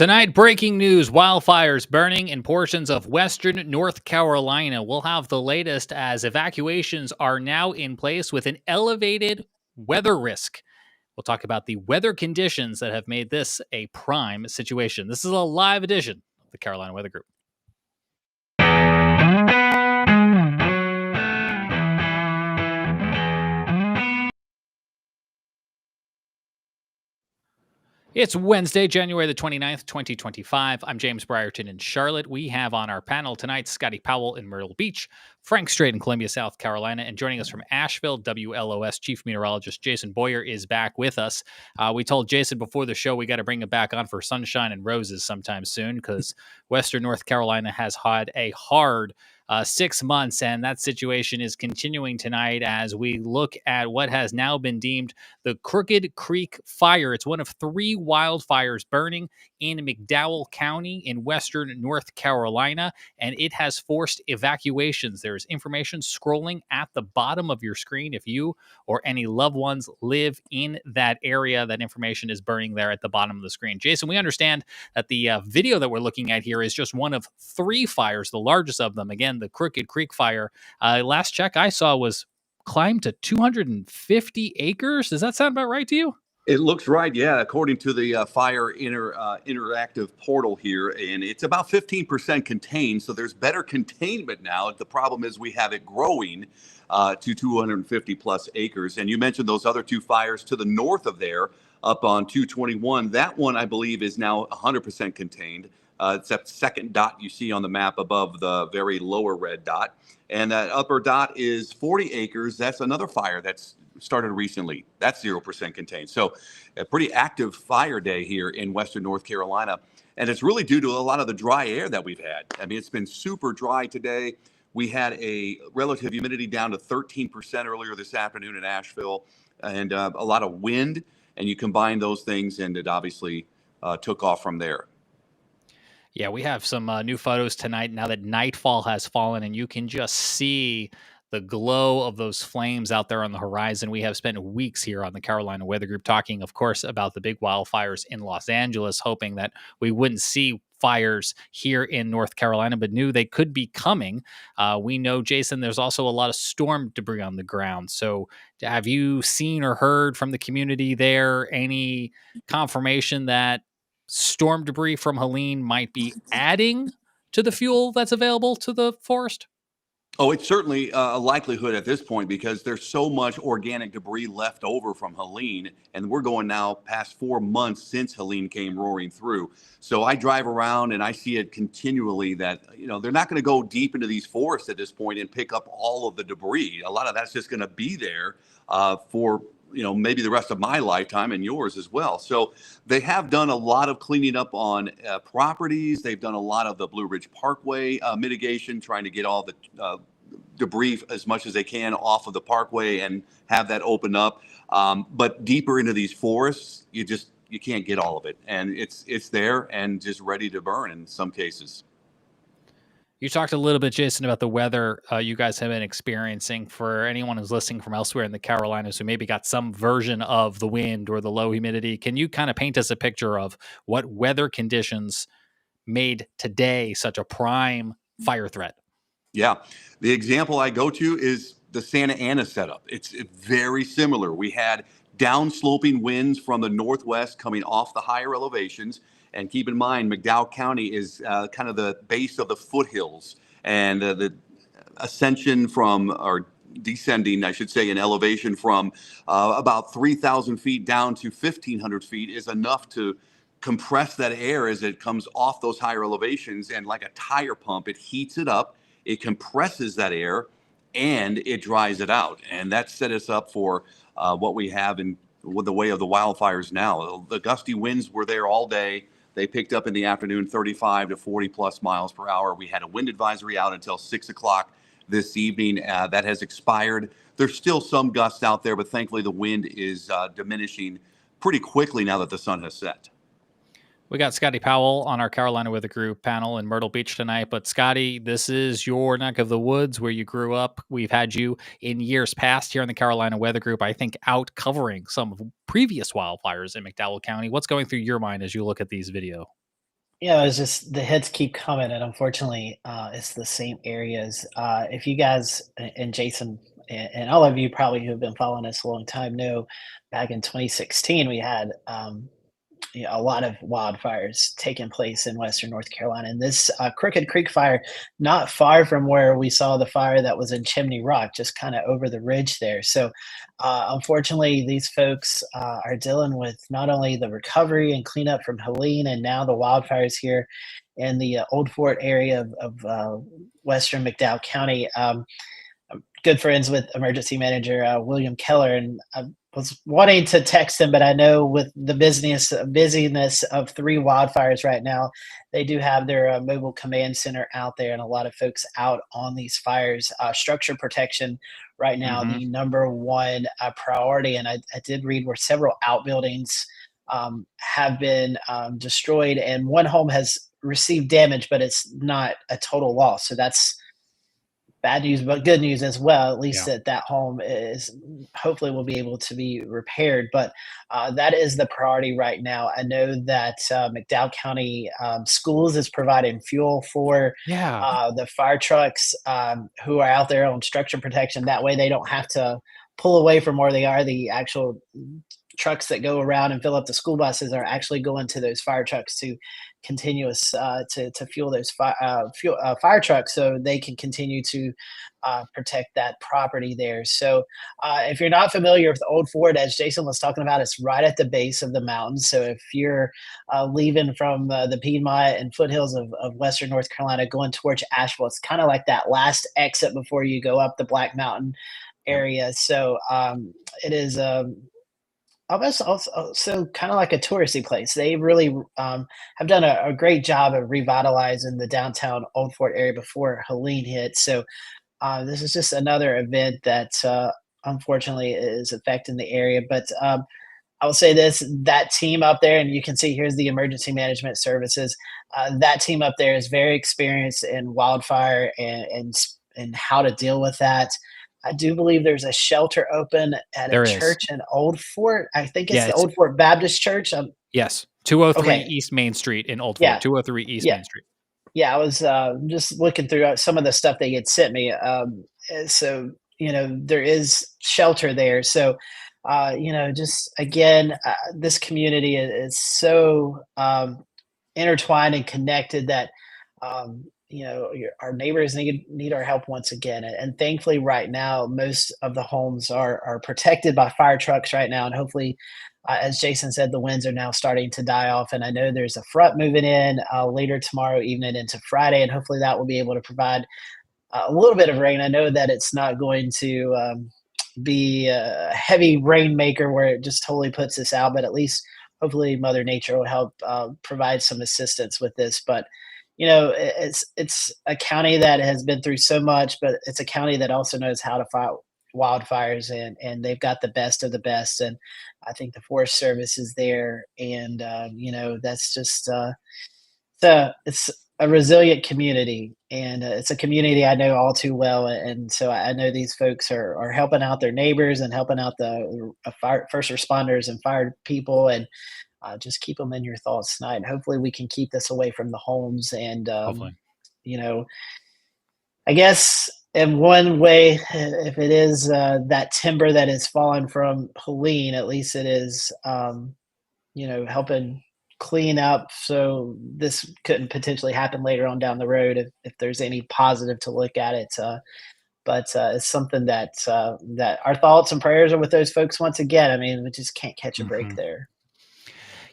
Tonight, breaking news: wildfires burning in portions of western North Carolina. We'll have the latest as evacuations are now in place with an elevated weather risk. We'll talk about the weather conditions that have made this a prime situation. This is a live edition of the Carolina Weather Group. It's Wednesday, January the 29th, 2025. I'm James Brierton in Charlotte. We have on our panel tonight Scotty Powell in Myrtle Beach, Frank Strait in Columbia, South Carolina, and joining us from Asheville, WLOS Chief Meteorologist Jason Boyer is back with us. We told Jason before the show we got to bring him back on for sunshine and roses sometime soon because Western North Carolina has had a hard 6 months, and that situation is continuing tonight as we look at what has now been deemed the Crooked Creek Fire. It's one of 3 wildfires burning in McDowell County in western North Carolina, and it has forced evacuations. There's information scrolling at the bottom of your screen. If you or any loved ones live in that area, that information is burning there at the bottom of the screen. Jason, we understand that the video that we're looking at here is just one of 3 fires, the largest of them. Again, the Crooked Creek Fire. Last check I saw was climbed to 250 acres. Does that sound about right to you? It looks right, yeah, according to the Fire interactive portal here, and it's about 15% contained, so there's better containment now. The problem is we have it growing to 250 plus acres, and you mentioned those other 2 fires to the north of there, up on 221. That one, I believe, is now 100% contained. It's that second dot you see on the map above the very lower red dot. And that upper dot is 40 acres. That's another fire that's started recently. That's 0% contained. So a pretty active fire day here in western North Carolina. And it's really due to a lot of the dry air that we've had. I mean, it's been super dry today. We had a relative humidity down to 13% earlier this afternoon in Asheville, and a lot of wind. And you combine those things, and it obviously took off from there. Yeah, we have some new photos tonight now that nightfall has fallen, and you can just see the glow of those flames out there on the horizon. We have spent weeks here on the Carolina Weather Group talking, of course, about the big wildfires in Los Angeles, hoping that we wouldn't see fires here in North Carolina, but knew they could be coming. We know, Jason, there's also a lot of storm debris on the ground. So have you seen or heard from the community there any confirmation that storm debris from Helene might be adding to the fuel that's available to the forest? Oh, it's certainly a likelihood at this point because there's so much organic debris left over from Helene, and we're going now past 4 months since Helene came roaring through. So I drive around and I see it continually that, they're not going to go deep into these forests at this point and pick up all of the debris. A lot of that's just going to be there for maybe the rest of my lifetime and yours as well. So they have done a lot of cleaning up on properties. They've done a lot of the Blue Ridge Parkway mitigation, trying to get all the debris as much as they can off of the parkway and have that open up. But deeper into these forests, you can't get all of it. And it's there and just ready to burn in some cases. You talked a little bit, Jason, about the weather you guys have been experiencing. For anyone who's listening from elsewhere in the Carolinas who maybe got some version of the wind or the low humidity, can you kind of paint us a picture of what weather conditions made today such a prime fire threat? Yeah. The example I go to is the Santa Ana setup. It's very similar. We had downsloping winds from the northwest coming off the higher elevations. And keep in mind, McDowell County is kind of the base of the foothills, and the ascension from, or descending, I should say, in elevation from about 3,000 feet down to 1,500 feet is enough to compress that air as it comes off those higher elevations. And like a tire pump, it heats it up, it compresses that air, and it dries it out. And that set us up for what we have in with the way of the wildfires now. The gusty winds were there all day. They picked up in the afternoon 35 to 40 plus miles per hour. We had a wind advisory out until 6 o'clock this evening. That has expired. There's still some gusts out there, but thankfully the wind is diminishing pretty quickly now that the sun has set. We got Scotty Powell on our Carolina Weather Group panel in Myrtle Beach tonight. But Scotty, this is your neck of the woods where you grew up. We've had you in years past here in the Carolina Weather Group, I think, out covering some of previous wildfires in McDowell County. What's going through your mind as you look at these video? It's just the hits keep coming, and unfortunately, it's the same areas. If you guys and Jason and all of you probably who have been following us a long time know, back in 2016 we had a lot of wildfires taking place in Western North Carolina. And this Crooked Creek fire, not far from where we saw the fire that was in Chimney Rock, just kind of over the ridge there. So, unfortunately, these folks are dealing with not only the recovery and cleanup from Helene and now the wildfires here in the Old Fort area of Western McDowell County. Good friends with emergency manager William Keller, and I was wanting to text him, but I know with the busyness of three wildfires right now, they do have their mobile command center out there, and a lot of folks out on these fires. Structure protection right now, Hmm. the number one priority, and I did read where several outbuildings have been destroyed, and one home has received damage, but it's not a total loss. So that's bad news, but good news as well. At least Yeah. that home is hopefully will be able to be repaired. But that is the priority right now. I know that McDowell County Schools is providing fuel for Yeah. the fire trucks who are out there on structure protection. That way, they don't have to pull away from where they are. The actual trucks that go around and fill up the school buses are actually going to those fire trucks to continuous to fuel those fire trucks so they can continue to protect that property there. So if you're not familiar with Old Fort, as Jason was talking about, it's right at the base of the mountain. So if you're leaving from the Piedmont and foothills of Western North Carolina going towards Asheville, it's kind of like that last exit before you go up the Black Mountain Yep. area. So it is almost also kind of like a touristy place. They really have done a great job of revitalizing the downtown Old Fort area before Helene hit. So this is just another event that unfortunately is affecting the area. But I will say this: that team up there, and you can see here's the emergency management services. That team up there is very experienced in wildfire and how to deal with that. I do believe there's a shelter open at a There is. church in Old Fort. I think it's Yeah. the It's Old Fort Baptist Church. yes. 203 Okay, East Main Street in Old Fort. yeah, 203 East yeah, Main Street. yeah. I was just looking through some of the stuff they had sent me. So there is shelter there. So just again, this community is so intertwined and connected that our neighbors need our help once again. And thankfully right now most of the homes are protected by fire trucks right now, and hopefully as Jason said, the winds are now starting to die off, and I know there's a front moving in later tomorrow evening into Friday, and hopefully that will be able to provide a little bit of rain. I know that it's not going to be a heavy rainmaker where it just totally puts us out, but at least hopefully Mother Nature will help provide some assistance with this. But it's a county that has been through so much, but it's a county that also knows how to fight wildfires, and they've got the best of the best. And I think the Forest Service is there, and that's just it's a resilient community, and it's a community I know all too well, and so I know these folks are helping out their neighbors and helping out the first responders and fire people, and just keep them in your thoughts tonight. And hopefully, we can keep this away from the homes, and Hopefully. you know, I guess in one way, if it is that timber that is fallen from Helene, at least it is helping clean up so this couldn't potentially happen later on down the road if there's any positive to look at it. But it's something that our thoughts and prayers are with those folks once again. I mean, we just can't catch a break Mhm. there.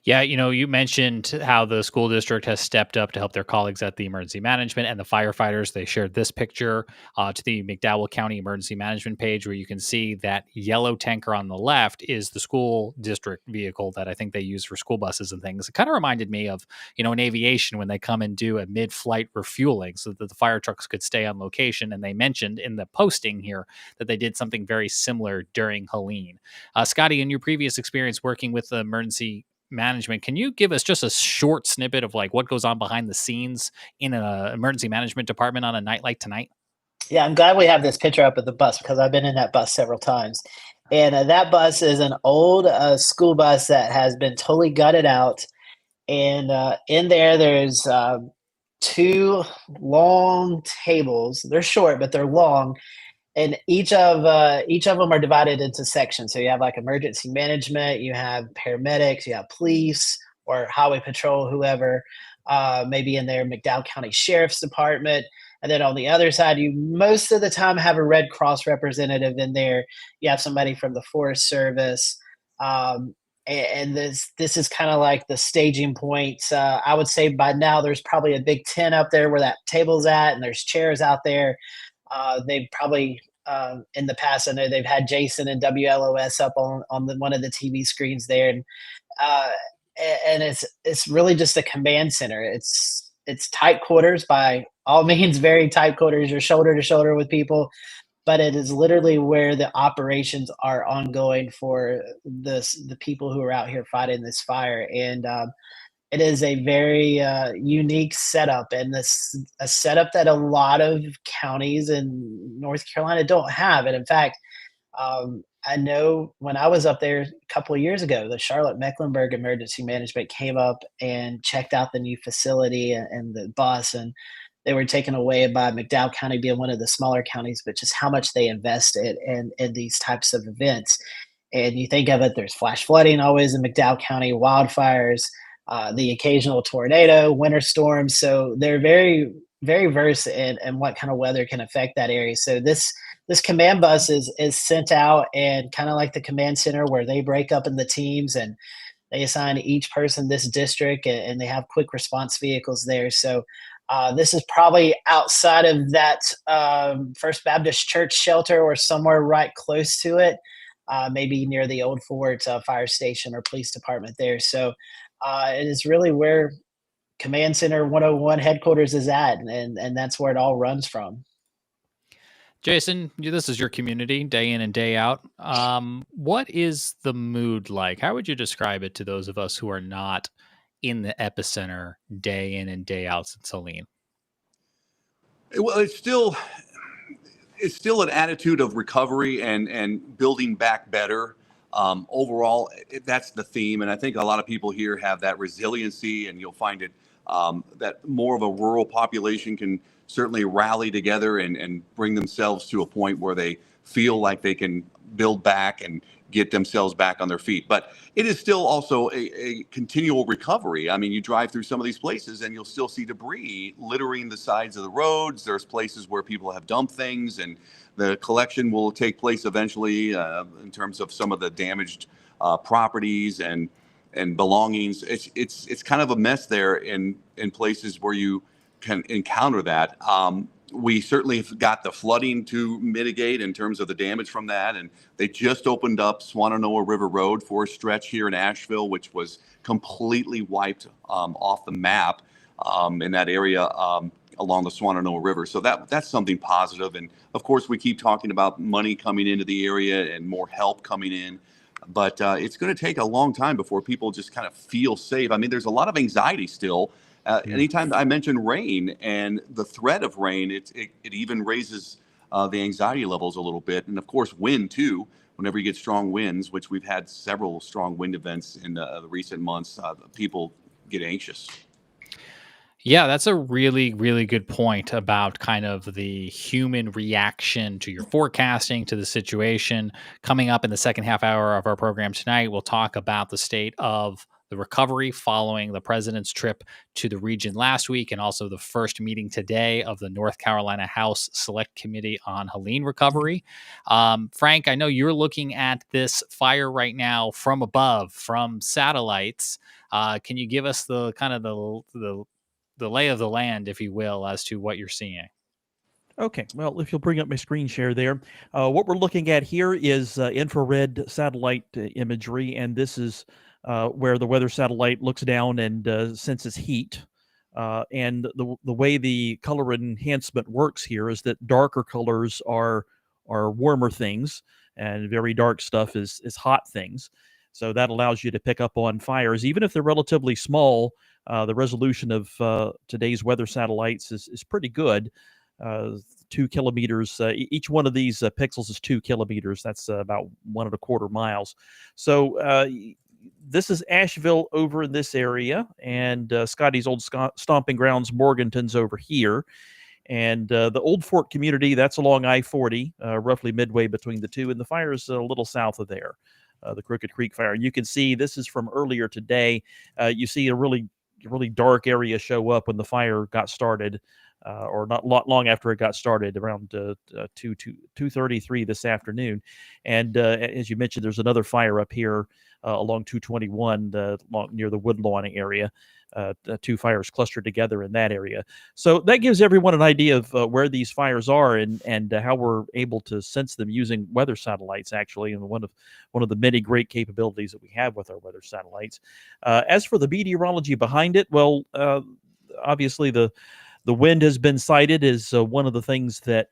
Yeah, you mentioned how the school district has stepped up to help their colleagues at the emergency management and the firefighters. They shared this picture to the McDowell County Emergency Management page, where you can see that yellow tanker on the left is the school district vehicle that I think they use for school buses and things. It kind of reminded me of, in aviation when they come and do a mid-flight refueling so that the fire trucks could stay on location. And they mentioned in the posting here that they did something very similar during Helene. Scotty, in your previous experience working with the emergency management, can you give us just a short snippet of like what goes on behind the scenes in an emergency management department on a night like tonight? Yeah, I'm glad we have this picture up of the bus because I've been in that bus several times. And that bus is an old school bus that has been totally gutted out, And in there's two long tables. They're short, but they're long, and each of them are divided into sections. So you have like emergency management, you have paramedics, you have police or highway patrol, whoever, maybe in there, McDowell County Sheriff's Department. And then on the other side, you most of the time have a Red Cross representative in there. You have somebody from the Forest Service. Um, and this is kind of like the staging point. I would say by now there's probably a big tent up there where that table's at, and there's chairs out there. They've probably in the past, I know they've had Jason and WLOS up on one of the TV screens there, uh, and it's really just a command center. It's tight quarters by all means, very tight quarters. You're shoulder to shoulder with people, but it is literally where the operations are ongoing for the people who are out here fighting this fire. And it is a very unique setup, and this a setup that a lot of counties in North Carolina don't have. And in fact, I know when I was up there a couple of years ago, the Charlotte Mecklenburg Emergency Management came up and checked out the new facility and the bus, and they were taken away by McDowell County being one of the smaller counties, but just how much they invested in these types of events. And you think of it, there's flash flooding always in McDowell County, wildfires, the occasional tornado, winter storms. So they're very, very versed in what kind of weather can affect that area. So this command bus is sent out, and kind of like the command center where they break up in the teams and they assign each person this district, and they have quick response vehicles there. So this is probably outside of that First Baptist Church shelter or somewhere right close to it, maybe near the Old Fort fire station or police department there. So it is really where Command Center 101 headquarters is at, and that's where it all runs from. Jason, this is your community day in and day out. What is the mood like? How would you describe it to those of us who are not in the epicenter day in and day out since Helene? Well, it's still an attitude of recovery and building back better. Overall, that's the theme, and I think a lot of people here have that resiliency, and you'll find it that more of a rural population can certainly rally together and bring themselves to a point where they feel like they can build back and get themselves back on their feet. But it is still also a continual recovery. I mean, you drive through some of these places and you'll still see debris littering the sides of the roads. There's places where people have dumped things, and the collection will take place eventually in terms of some of the damaged properties and belongings. It's kind of a mess there in places where you can encounter that. We certainly have got the flooding to mitigate in terms of the damage from that. And they just opened up Swannanoa River Road for a stretch here in Asheville, which was completely wiped off the map in that area along the Swannanoa River. So that's something positive. And of course, we keep talking about money coming into the area and more help coming in. But it's going to take a long time before people just kind of feel safe. I mean, there's a lot of anxiety still. Anytime I mention rain and the threat of rain, it even raises the anxiety levels a little bit. And of course, wind too. Whenever you get strong winds, which we've had several strong wind events in the recent months, people get anxious. Yeah, that's a really, really good point about kind of the human reaction to your forecasting, to the situation. Coming up in the second half hour of our program tonight, we'll talk about the state of the recovery following the president's trip to the region last week, and also the first meeting today of the North Carolina House Select Committee on Helene Recovery. Frank, I know you're looking at this fire right now from above, from satellites. Can you give us the kind of the lay of the land, if you will, as to what you're seeing? Okay, well, if you'll bring up my screen share there, what we're looking at here is infrared satellite imagery, and this is where the weather satellite looks down and senses heat. And the way the color enhancement works here is that darker colors are warmer things, and very dark stuff is hot things. So that allows you to pick up on fires, even if they're relatively small. The resolution of today's weather satellites is pretty good. 2 kilometers. Each one of these pixels is 2 kilometers. That's about 1.25 miles. So this is Asheville over in this area, and Scotty's old stomping grounds, Morganton's over here. And the Old Fort community, that's along I-40, roughly midway between the two, and the fire is a little south of there, the Crooked Creek fire. And you can see this is from earlier today. You see a really dark area show up when the fire got started, or not long after it got started, around 2:33 this afternoon. And as you mentioned, there's another fire up here along 221 near the Woodlawn area. Two fires clustered together in that area. So that gives everyone an idea of where these fires are and how we're able to sense them using weather satellites, actually, and one of the many great capabilities that we have with our weather satellites. As for the meteorology behind it, well, obviously the wind has been cited as one of the things that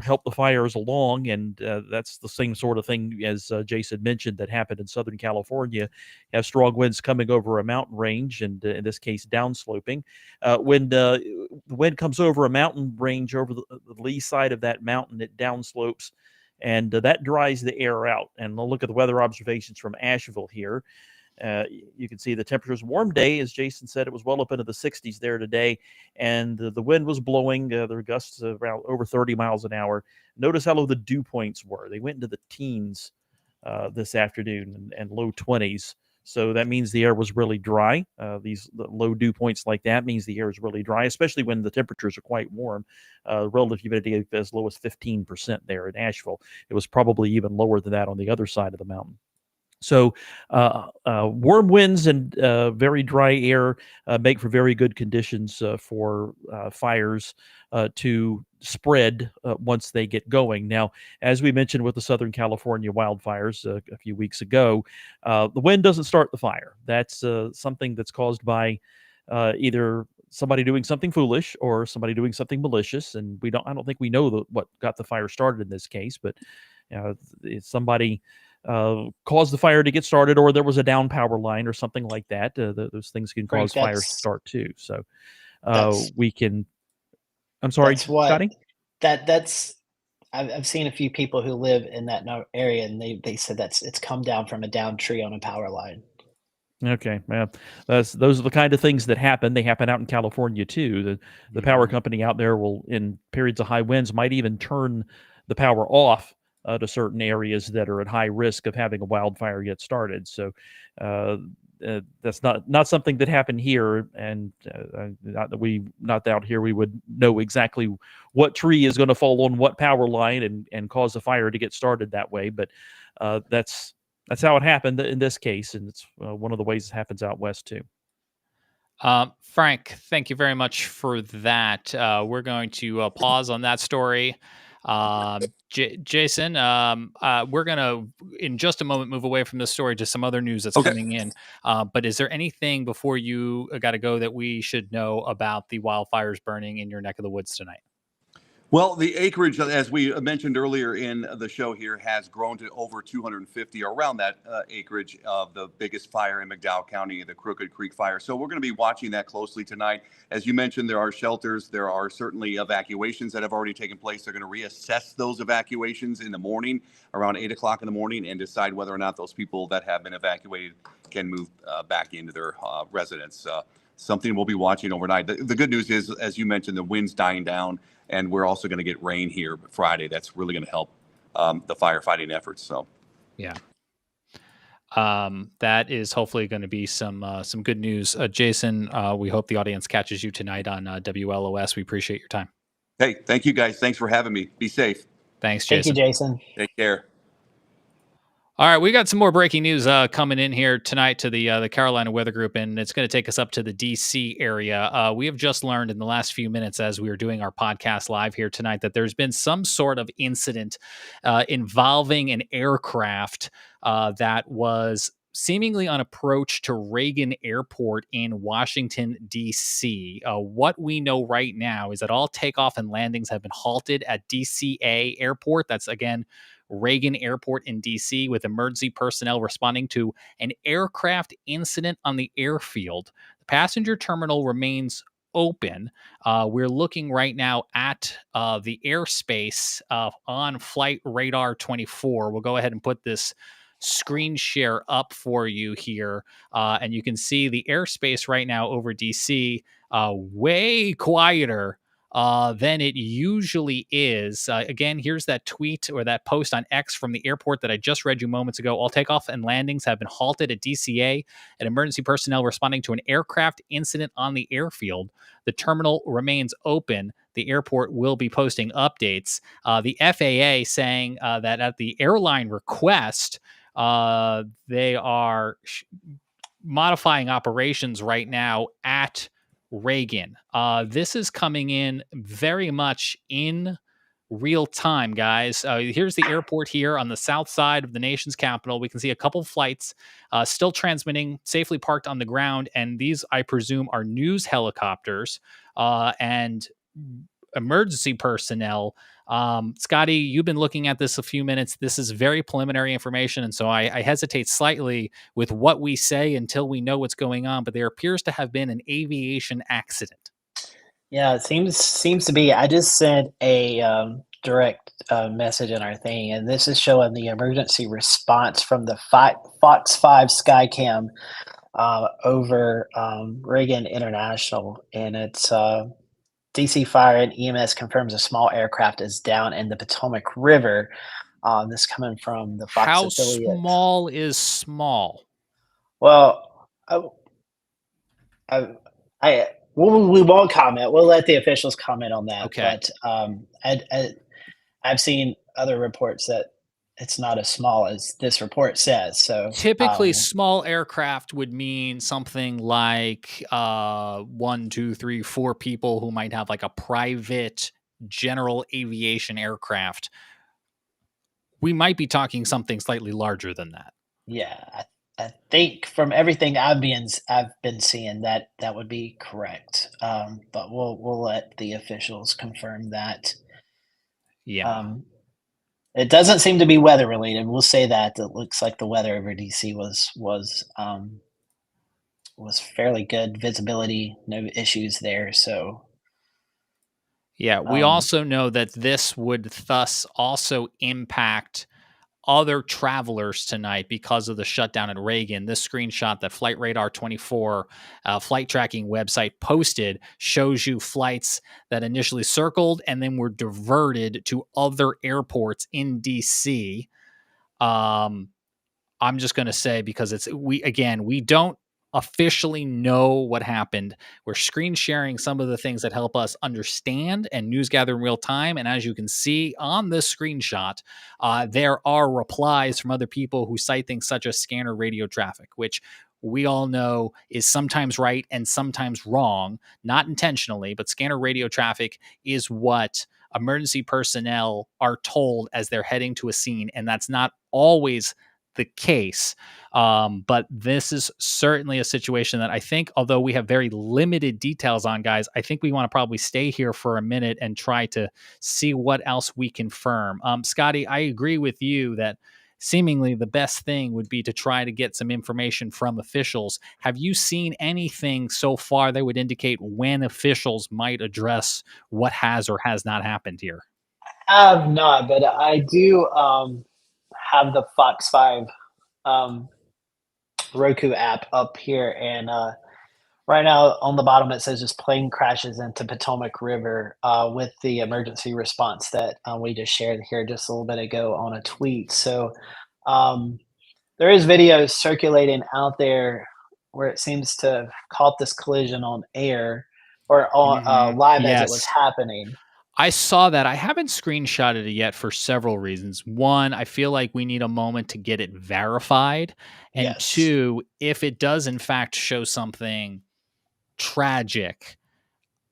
help the fires along, and that's the same sort of thing as Jason mentioned that happened in Southern California. You have strong winds coming over a mountain range, and in this case downsloping. When the wind comes over a mountain range over the lee side of that mountain, it downslopes, and that dries the air out. And we'll look at the weather observations from Asheville here. You can see the temperatures. Warm day, as Jason said, it was well up into the 60s there today, and the wind was blowing. There were gusts around over 30 miles an hour. Notice how low the dew points were. They went into the teens this afternoon and low 20s. So that means the air was really dry. The low dew points like that means the air is really dry, especially when the temperatures are quite warm. Relative humidity as low as 15% there in Asheville. It was probably even lower than that on the other side of the mountain. So warm winds and very dry air make for very good conditions for fires to spread once they get going. Now, as we mentioned with the Southern California wildfires a few weeks ago, the wind doesn't start the fire. That's something that's caused by either somebody doing something foolish or somebody doing something malicious. And I don't think we know what got the fire started in this case, but it's somebody caused the fire to get started, or there was a down power line or something like that. Those things can cause fires to start too. So we can. I'm sorry, Scotty. I've seen a few people who live in that area, and they said it's come down from a down tree on a power line. Okay, well, those are the kind of things that happen. They happen out in California too. The power company out there will, in periods of high winds, might even turn the power off to certain areas that are at high risk of having a wildfire get started. So that's not something that happened here, and not out here we would know exactly what tree is going to fall on what power line and cause a fire to get started that way. But that's how it happened in this case, and it's one of the ways it happens out west too. Frank, thank you very much for that. We're going to pause on that story. Jason, we're going to, in just a moment, move away from this story to some other news that's coming in. But is there anything before you got to go that we should know about the wildfires burning in your neck of the woods tonight? Well, the acreage, as we mentioned earlier in the show here, has grown to over 250, or around that acreage of the biggest fire in McDowell County, the Crooked Creek fire. So we're going to be watching that closely tonight. As you mentioned, there are shelters. There are certainly evacuations that have already taken place. They're going to reassess those evacuations in the morning, around 8 o'clock in the morning, and decide whether or not those people that have been evacuated can move back into their residence. Something we'll be watching overnight. The good news is, as you mentioned, the wind's dying down. And we're also going to get rain here Friday. That's really going to help the firefighting efforts. So, yeah, that is hopefully going to be some good news. Jason, we hope the audience catches you tonight on WLOS. We appreciate your time. Hey, thank you guys. Thanks for having me. Be safe. Thanks, Jason. Thank you, Jason. Take care. All right, we got some more breaking news coming in here tonight to the Carolina Weather Group, and it's going to take us up to the D.C. area. We have just learned in the last few minutes as we were doing our podcast live here tonight that there's been some sort of incident involving an aircraft that was seemingly on approach to Reagan Airport in Washington, D.C. What we know right now is that all takeoff and landings have been halted at DCA Airport. That's, again, Reagan Airport in D.C., with emergency personnel responding to an aircraft incident on the airfield. The passenger terminal remains open. We're looking right now at the airspace on Flight Radar 24. We'll go ahead and put this screen share up for you here. And you can see the airspace right now over DC, way quieter than it usually is. Again, here's that tweet or that post on X from the airport that I just read you moments ago. All takeoff and landings have been halted at DCA and emergency personnel responding to an aircraft incident on the airfield. The terminal remains open. The airport will be posting updates. The FAA saying that at the airline request, they are modifying operations right now at Reagan. This is coming in very much in real time, guys. Here's the airport here on the south side of the nation's capital. We can see a couple flights still transmitting, safely parked on the ground. And these, I presume, are news helicopters and emergency personnel. Scotty, you've been looking at this a few minutes. This is very preliminary information, and so I hesitate slightly with what we say until we know what's going on, but there appears to have been an aviation accident. Yeah, it seems to be. I just sent a direct message in our thing, and this is showing the emergency response from the Fox 5 Skycam over Reagan International, and it's DC Fire and EMS confirms a small aircraft is down in the Potomac River. This coming from the Fox How affiliate. small is small? Well, we won't comment. We'll let the officials comment on that. Okay. But I've seen other reports that it's not as small as this report says. So typically, small aircraft would mean something like 1, 2, 3, 4 people who might have like a private general aviation aircraft. We might be talking something slightly larger than that. Yeah, I think from everything I've been seeing that would be correct. But we'll let the officials confirm that. Yeah. It doesn't seem to be weather related. We'll say that. It looks like the weather over DC was fairly good. Visibility, no issues there. So yeah, we also know that this would thus also impact other travelers tonight because of the shutdown at Reagan. This screenshot that Flight Radar 24 flight tracking website posted shows you flights that initially circled and then were diverted to other airports in DC. I'm just going to say, because we don't officially know what happened. We're screen sharing some of the things that help us understand and news gather in real time. And as you can see on this screenshot, there are replies from other people who cite things such as scanner radio traffic, which we all know is sometimes right and sometimes wrong, not intentionally, but scanner radio traffic is what emergency personnel are told as they're heading to a scene. And that's not always the case. But this is certainly a situation that I think, although we have very limited details on, guys, I think we want to probably stay here for a minute and try to see what else we confirm. Scotty, I agree with you that seemingly the best thing would be to try to get some information from officials. Have you seen anything so far that would indicate when officials might address what has or has not happened here? I have not, but I do have the Fox 5 Roku app up here, and right now on the bottom it says this plane crashes into Potomac River with the emergency response that we just shared here just a little bit ago on a tweet. So there is videos circulating out there where it seems to have caught this collision on air or on live as it was happening. I saw that. I haven't screenshotted it yet for several reasons. One, I feel like we need a moment to get it verified. And two, if it does in fact show something tragic,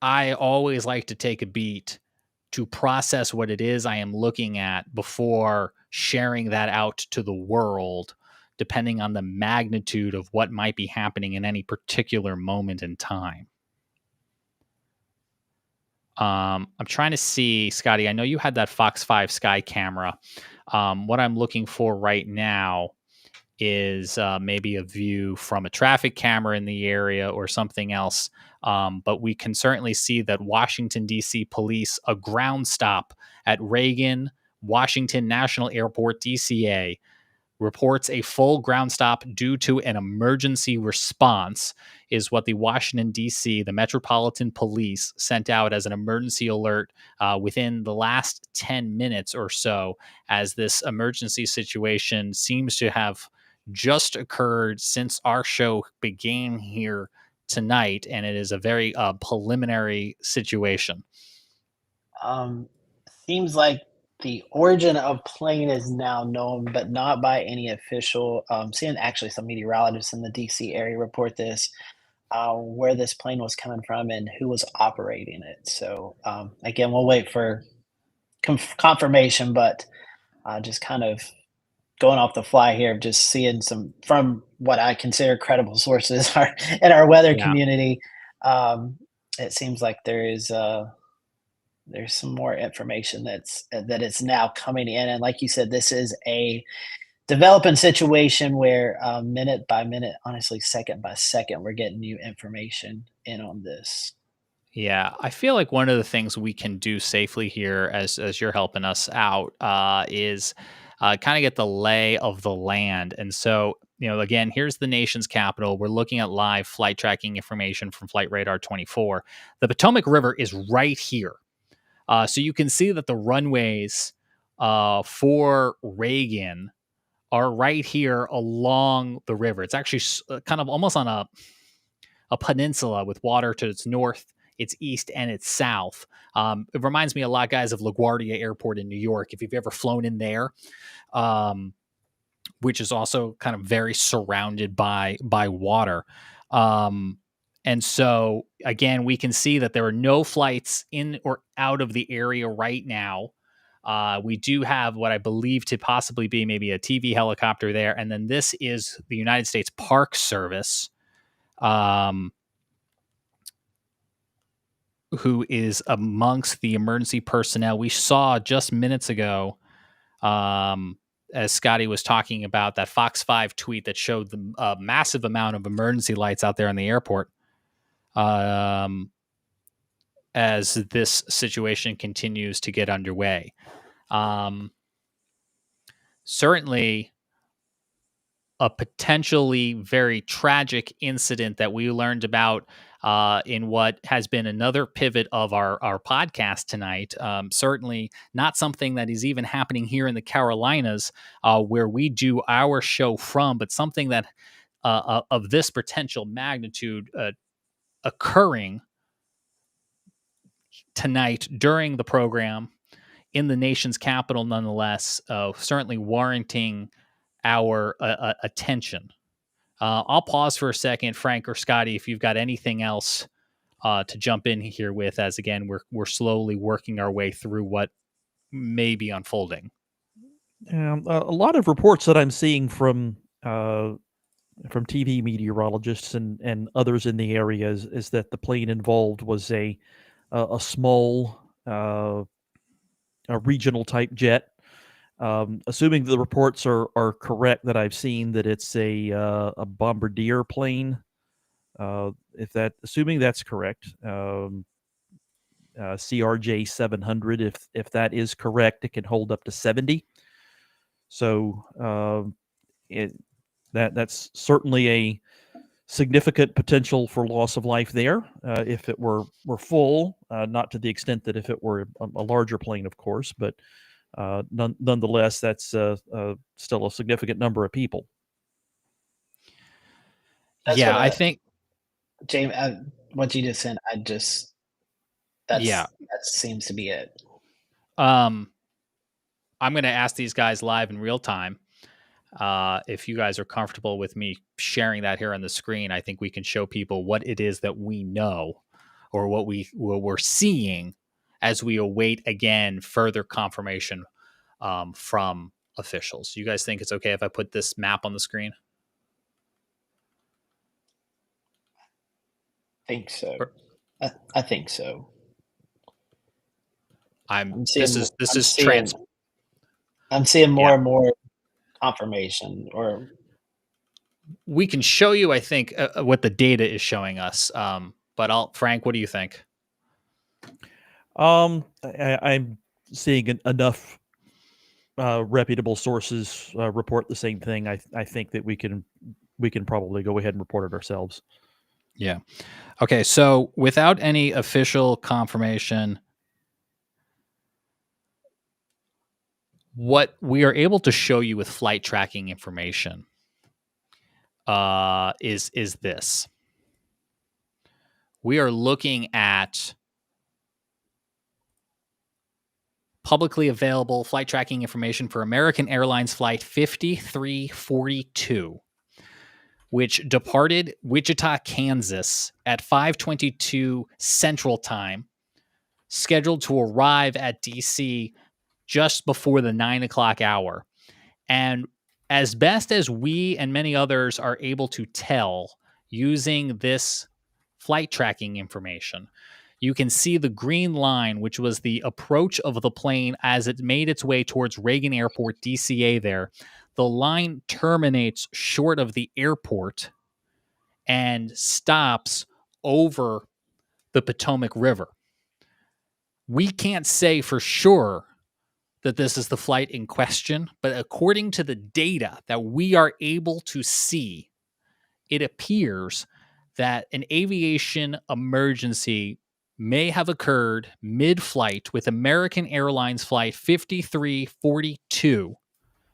I always like to take a beat to process what it is I am looking at before sharing that out to the world, depending on the magnitude of what might be happening in any particular moment in time. I'm trying to see, Scotty, I know you had that Fox 5 Sky camera. What I'm looking for right now is maybe a view from a traffic camera in the area or something else. But we can certainly see that Washington, D.C. police, a ground stop at Reagan, Washington National Airport, DCA, reports a full ground stop due to an emergency response, is what the Washington, D.C., the Metropolitan Police sent out as an emergency alert within the last 10 minutes or so, as this emergency situation seems to have just occurred since our show began here tonight, and it is a very preliminary situation. Seems like the origin of plane is now known, but not by any official. Seeing actually some meteorologists in the DC area report this, where this plane was coming from and who was operating it. So again, we'll wait for confirmation, but just kind of going off the fly here, just seeing some from what I consider credible sources in our weather Yeah. community. It seems like there's some more information that is now coming in, and like you said, this is a developing situation where minute by minute, honestly, second by second, we're getting new information in on this. Yeah, I feel like one of the things we can do safely here, as you're helping us out, is kind of get the lay of the land. And so, again, here's the nation's capital. We're looking at live flight tracking information from Flight Radar 24. The Potomac River is right here. So you can see that the runways for Reagan are right here along the river. It's actually kind of almost on a peninsula with water to its north, its east, and its south. It reminds me a lot, guys, of LaGuardia Airport in New York, if you've ever flown in there, which is also kind of very surrounded by water. And so, again, we can see that there are no flights in or out of the area right now. We do have what I believe to possibly be maybe a TV helicopter there. And then this is the United States Park Service, who is amongst the emergency personnel. We saw just minutes ago, as Scotty was talking about, that Fox 5 tweet that showed the massive amount of emergency lights out there in the airport. As this situation continues to get underway. Certainly a potentially very tragic incident that we learned about in what has been another pivot of our podcast tonight. Certainly not something that is even happening here in the Carolinas, where we do our show from, but something that of this potential magnitude occurring tonight during the program in the nation's capital, nonetheless, certainly warranting our attention. I'll pause for a second, Frank or Scotty, if you've got anything else to jump in here with, as again, we're slowly working our way through what may be unfolding. A lot of reports that I'm seeing from TV meteorologists and others in the area is that the plane involved was a small a regional type jet. Assuming the reports are correct that I've seen, that it's a bombardier plane. Assuming that's correct, CRJ 700. If that is correct, it can hold up to 70. So that's certainly a significant potential for loss of life there. If it were full, not to the extent that if it were a larger plane, of course, but nonetheless, that's still a significant number of people. That's Yeah, I think, James, what you just said, that seems to be it. I'm going to ask these guys live in real time. If you guys are comfortable with me sharing that here on the screen, I think we can show people what it is that we know, or what we're seeing, as we await again further confirmation from officials. You guys think it's okay if I put this map on the screen? I think so. I think so. I'm seeing more and more confirmation, or we can show you, I think, what the data is showing us. But Frank, what do you think? I'm seeing enough reputable sources report the same thing, I think that we can probably go ahead and report it ourselves. Yeah. Okay. So without any official confirmation, what we are able to show you with flight tracking information is this. We are looking at publicly available flight tracking information for American Airlines Flight 5342, which departed Wichita, Kansas at 5:22 Central Time, scheduled to arrive at DC just before the 9 o'clock hour. And as best as we and many others are able to tell using this flight tracking information, you can see the green line, which was the approach of the plane as it made its way towards Reagan Airport, DCA there. The line terminates short of the airport and stops over the Potomac River. We can't say for sure that this is the flight in question, but according to the data that we are able to see, it appears that an aviation emergency may have occurred mid-flight with American Airlines Flight 5342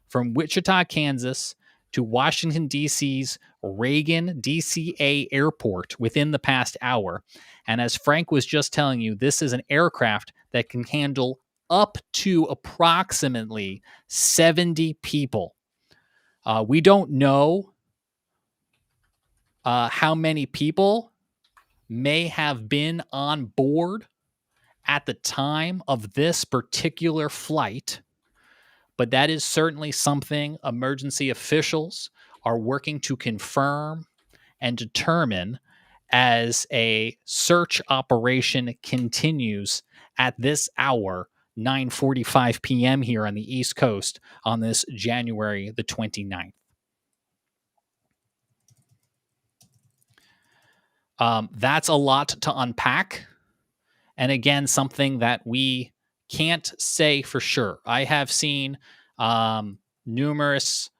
from Wichita, Kansas to Washington, D.C.'s Reagan DCA Airport within the past hour. And as Frank was just telling you, this is an aircraft that can handle up to approximately 70 people. We don't know how many people may have been on board at the time of this particular flight, but that is certainly something emergency officials are working to confirm and determine as a search operation continues at this hour, 9:45 p.m. here on the East Coast on this January the 29th. That's a lot to unpack. And again, something that we can't say for sure. I have seen numerous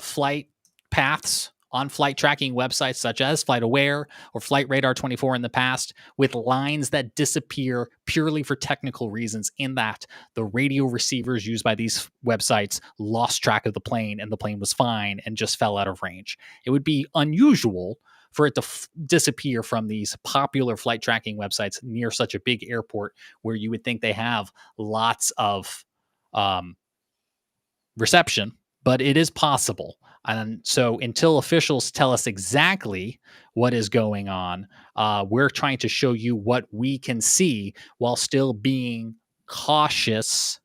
flight paths on flight tracking websites such as FlightAware or Flight Radar 24 in the past with lines that disappear purely for technical reasons, in that the radio receivers used by these websites lost track of the plane and the plane was fine and just fell out of range. It would be unusual for it to disappear from these popular flight tracking websites near such a big airport where you would think they have lots of reception, but it is possible. And so until officials tell us exactly what is going on, we're trying to show you what we can see while still being cautious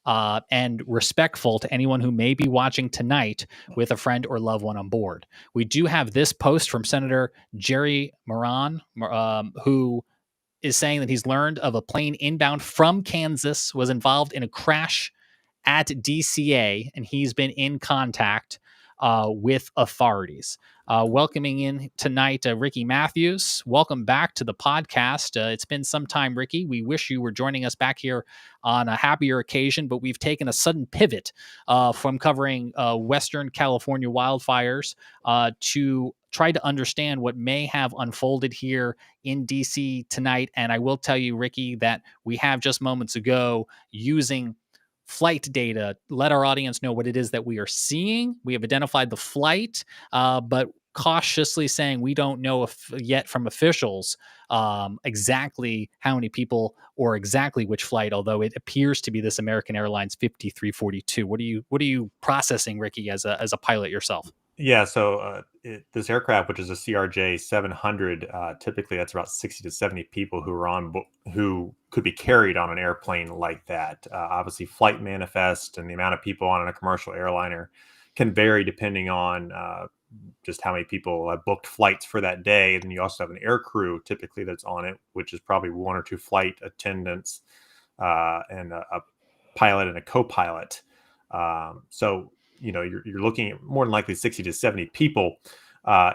and respectful to anyone who may be watching tonight with a friend or loved one on board. We do have this post from Senator Jerry Moran, who is saying that he's learned of a plane inbound from Kansas was involved in a crash at DCA, and he's been in contact with authorities. Welcoming in tonight, Ricky Matthews. Welcome back to the podcast. It's been some time, Ricky. We wish you were joining us back here on a happier occasion, but we've taken a sudden pivot from covering Western California wildfires to try to understand what may have unfolded here in DC tonight. And I will tell you, Ricky, that we have just moments ago using flight data, let our audience know what it is that we are seeing. We have identified the flight, but cautiously saying we don't know yet from officials exactly how many people or exactly which flight, although it appears to be this American Airlines 5342. What are you processing, Ricky, as a pilot yourself? Yeah, so this aircraft, which is a CRJ 700, typically that's about 60 to 70 people who are who could be carried on an airplane like that. Obviously, flight manifest and the amount of people on a commercial airliner can vary depending on just how many people have booked flights for that day. And then you also have an air crew typically that's on it, which is probably one or two flight attendants and a pilot and a co-pilot. So you're looking at more than likely 60 to 70 people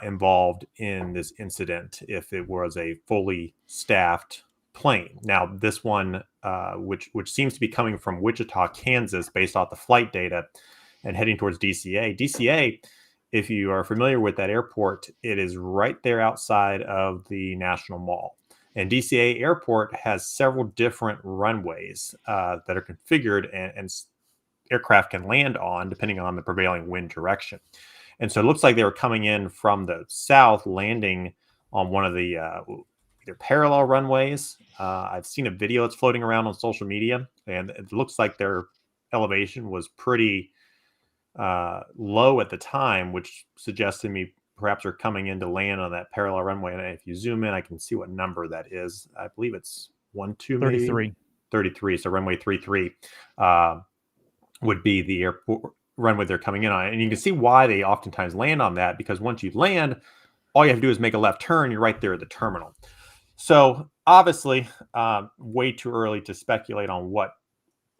involved in this incident if it was a fully staffed plane. Now, this one, which seems to be coming from Wichita, Kansas, based off the flight data, and heading towards DCA. DCA, if you are familiar with that airport, it is right there outside of the National Mall. And DCA Airport has several different runways that are configured and aircraft can land on depending on the prevailing wind direction. And so it looks like they were coming in from the south, landing on one of the either parallel runways. I've seen a video that's floating around on social media, and it looks like their elevation was pretty low at the time, which suggests to me perhaps they're coming in to land on that parallel runway. And if you zoom in, I can see what number that is. I believe it's 33. maybe 33. So runway 33 would be the airport runway they're coming in on. And you can see why they oftentimes land on that, because once you land, all you have to do is make a left turn. You're right there at the terminal. So obviously, way too early to speculate on what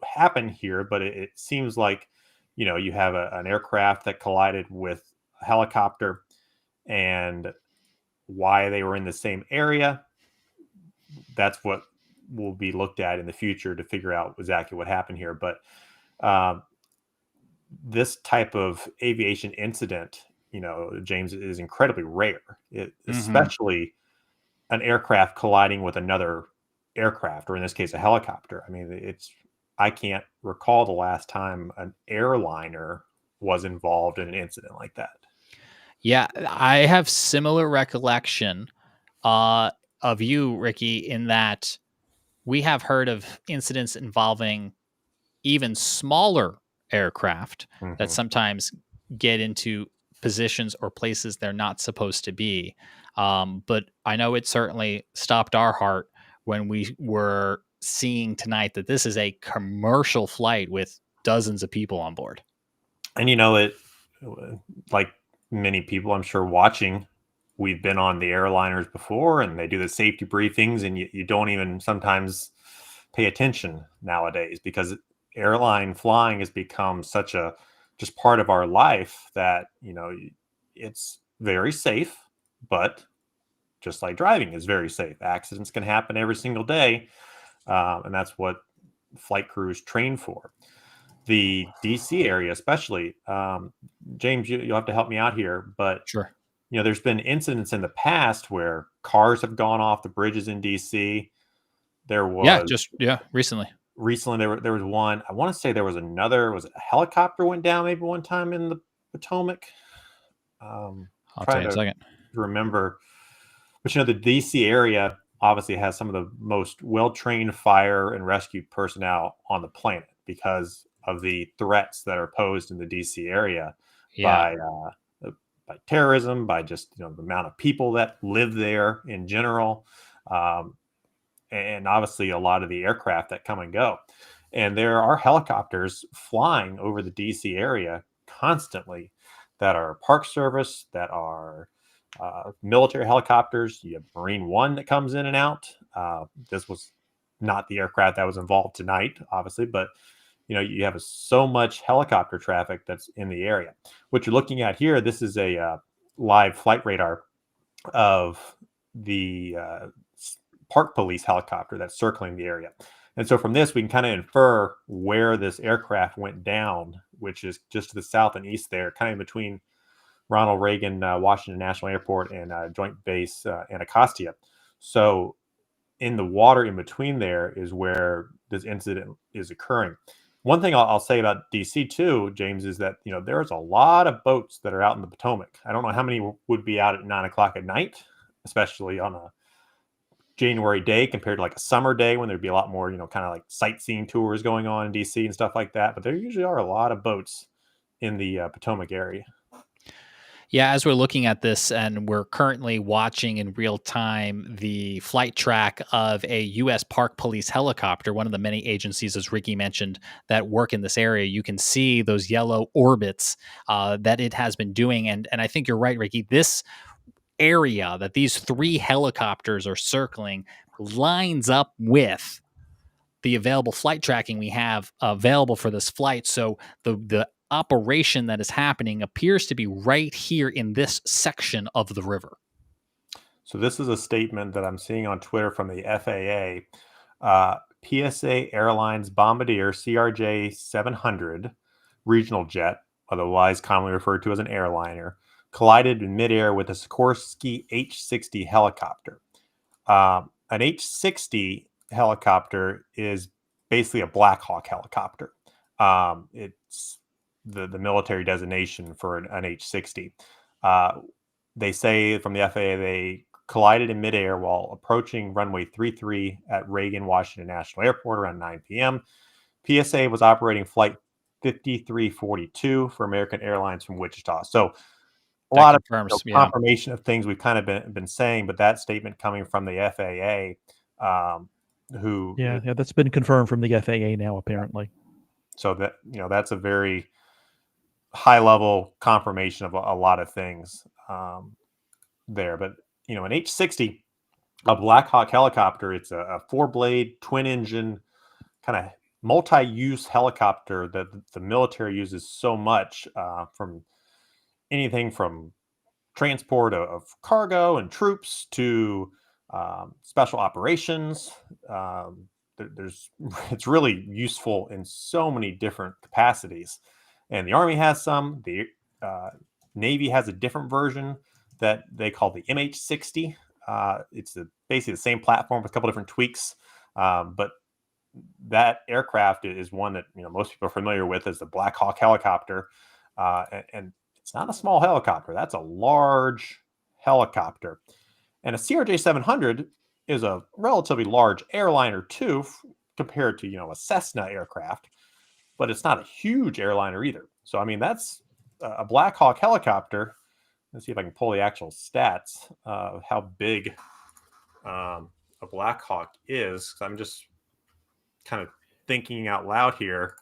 happened here, but it seems like, you have an aircraft that collided with a helicopter, and why they were in the same area, that's what will be looked at in the future to figure out exactly what happened here. But this type of aviation incident, James, is incredibly rare, especially an aircraft colliding with another aircraft, or in this case, a helicopter. I mean, I can't recall the last time an airliner was involved in an incident like that. Yeah, I have similar recollection of you, Ricky, in that we have heard of incidents involving even smaller aircraft that sometimes get into positions or places they're not supposed to be. But I know it certainly stopped our heart when we were seeing tonight that this is a commercial flight with dozens of people on board. And it, like many people I'm sure watching, we've been on the airliners before, and they do the safety briefings, and you don't even sometimes pay attention nowadays, because airline flying has become such a just part of our life that it's very safe, but just like driving is very safe. Accidents can happen every single day, and that's what flight crews train for. The DC area, especially, James, you'll have to help me out here, but Sure. There's been incidents in the past where cars have gone off the bridges in DC. There was recently. There was one. I want to say there was another. Was it a helicopter went down maybe one time in the Potomac? I'll tell you in a second. Remember, but the DC area obviously has some of the most well-trained fire and rescue personnel on the planet because of the threats that are posed in the DC area by terrorism, by just the amount of people that live there in general, and obviously a lot of the aircraft that come and go. And there are helicopters flying over the DC area constantly that are Park Service, that are military helicopters. You have Marine One that comes in and out. This was not the aircraft that was involved tonight, obviously, but you have so much helicopter traffic that's in the area. What you're looking at here, this is a live flight radar of the Park Police helicopter that's circling the area. And so from this, we can kind of infer where this aircraft went down, which is just to the south and east there, kind of between Ronald Reagan Washington National Airport and Joint Base Anacostia. So in the water in between there is where this incident is occurring. One thing I'll say about DC too, James, is that there's a lot of boats that are out in the Potomac. I don't know how many would be out at 9 o'clock at night, especially on a January day compared to like a summer day when there'd be a lot more, kind of like sightseeing tours going on in DC and stuff like that. But there usually are a lot of boats in the Potomac area. Yeah, as we're looking at this, and we're currently watching in real time the flight track of a U.S. Park Police helicopter, one of the many agencies, as Ricky mentioned, that work in this area. You can see those yellow orbits that it has been doing. And I think you're right, Ricky. This area that these three helicopters are circling lines up with the available flight tracking we have available for this flight. So the operation that is happening appears to be right here in this section of the river. So this is a statement that I'm seeing on Twitter from the FAA. PSA Airlines Bombardier CRJ 700 regional jet, otherwise commonly referred to as an airliner, collided in midair with a Sikorsky H-60 helicopter. An H-60 helicopter is basically a Black Hawk helicopter. It's the military designation for an H-60. They say from the FAA they collided in midair while approaching runway 33 at Reagan Washington National Airport around 9 p.m. PSA was operating flight 5342 for American Airlines from Wichita. So a lot of confirmation of things we've kind of been saying, but that statement coming from the FAA, that's been confirmed from the FAA now, apparently. So that that's a very high level confirmation of a lot of things there. But an H-60, a Black Hawk helicopter, it's a 4-blade twin engine kind of multi-use helicopter that the military uses so much, from anything from transport of cargo and troops to special operations. It's really useful in so many different capacities, and the Army has some. The Navy has a different version that they call the MH-60. It's basically the same platform with a couple different tweaks, but that aircraft is one that most people are familiar with as the Black Hawk helicopter, and it's not a small helicopter. That's a large helicopter, and a CRJ 700 is a relatively large airliner too, compared to a Cessna aircraft, but it's not a huge airliner either. So I mean, that's a Black Hawk helicopter. Let's see if I can pull the actual stats of how big a Black Hawk is. I'm just kind of thinking out loud here.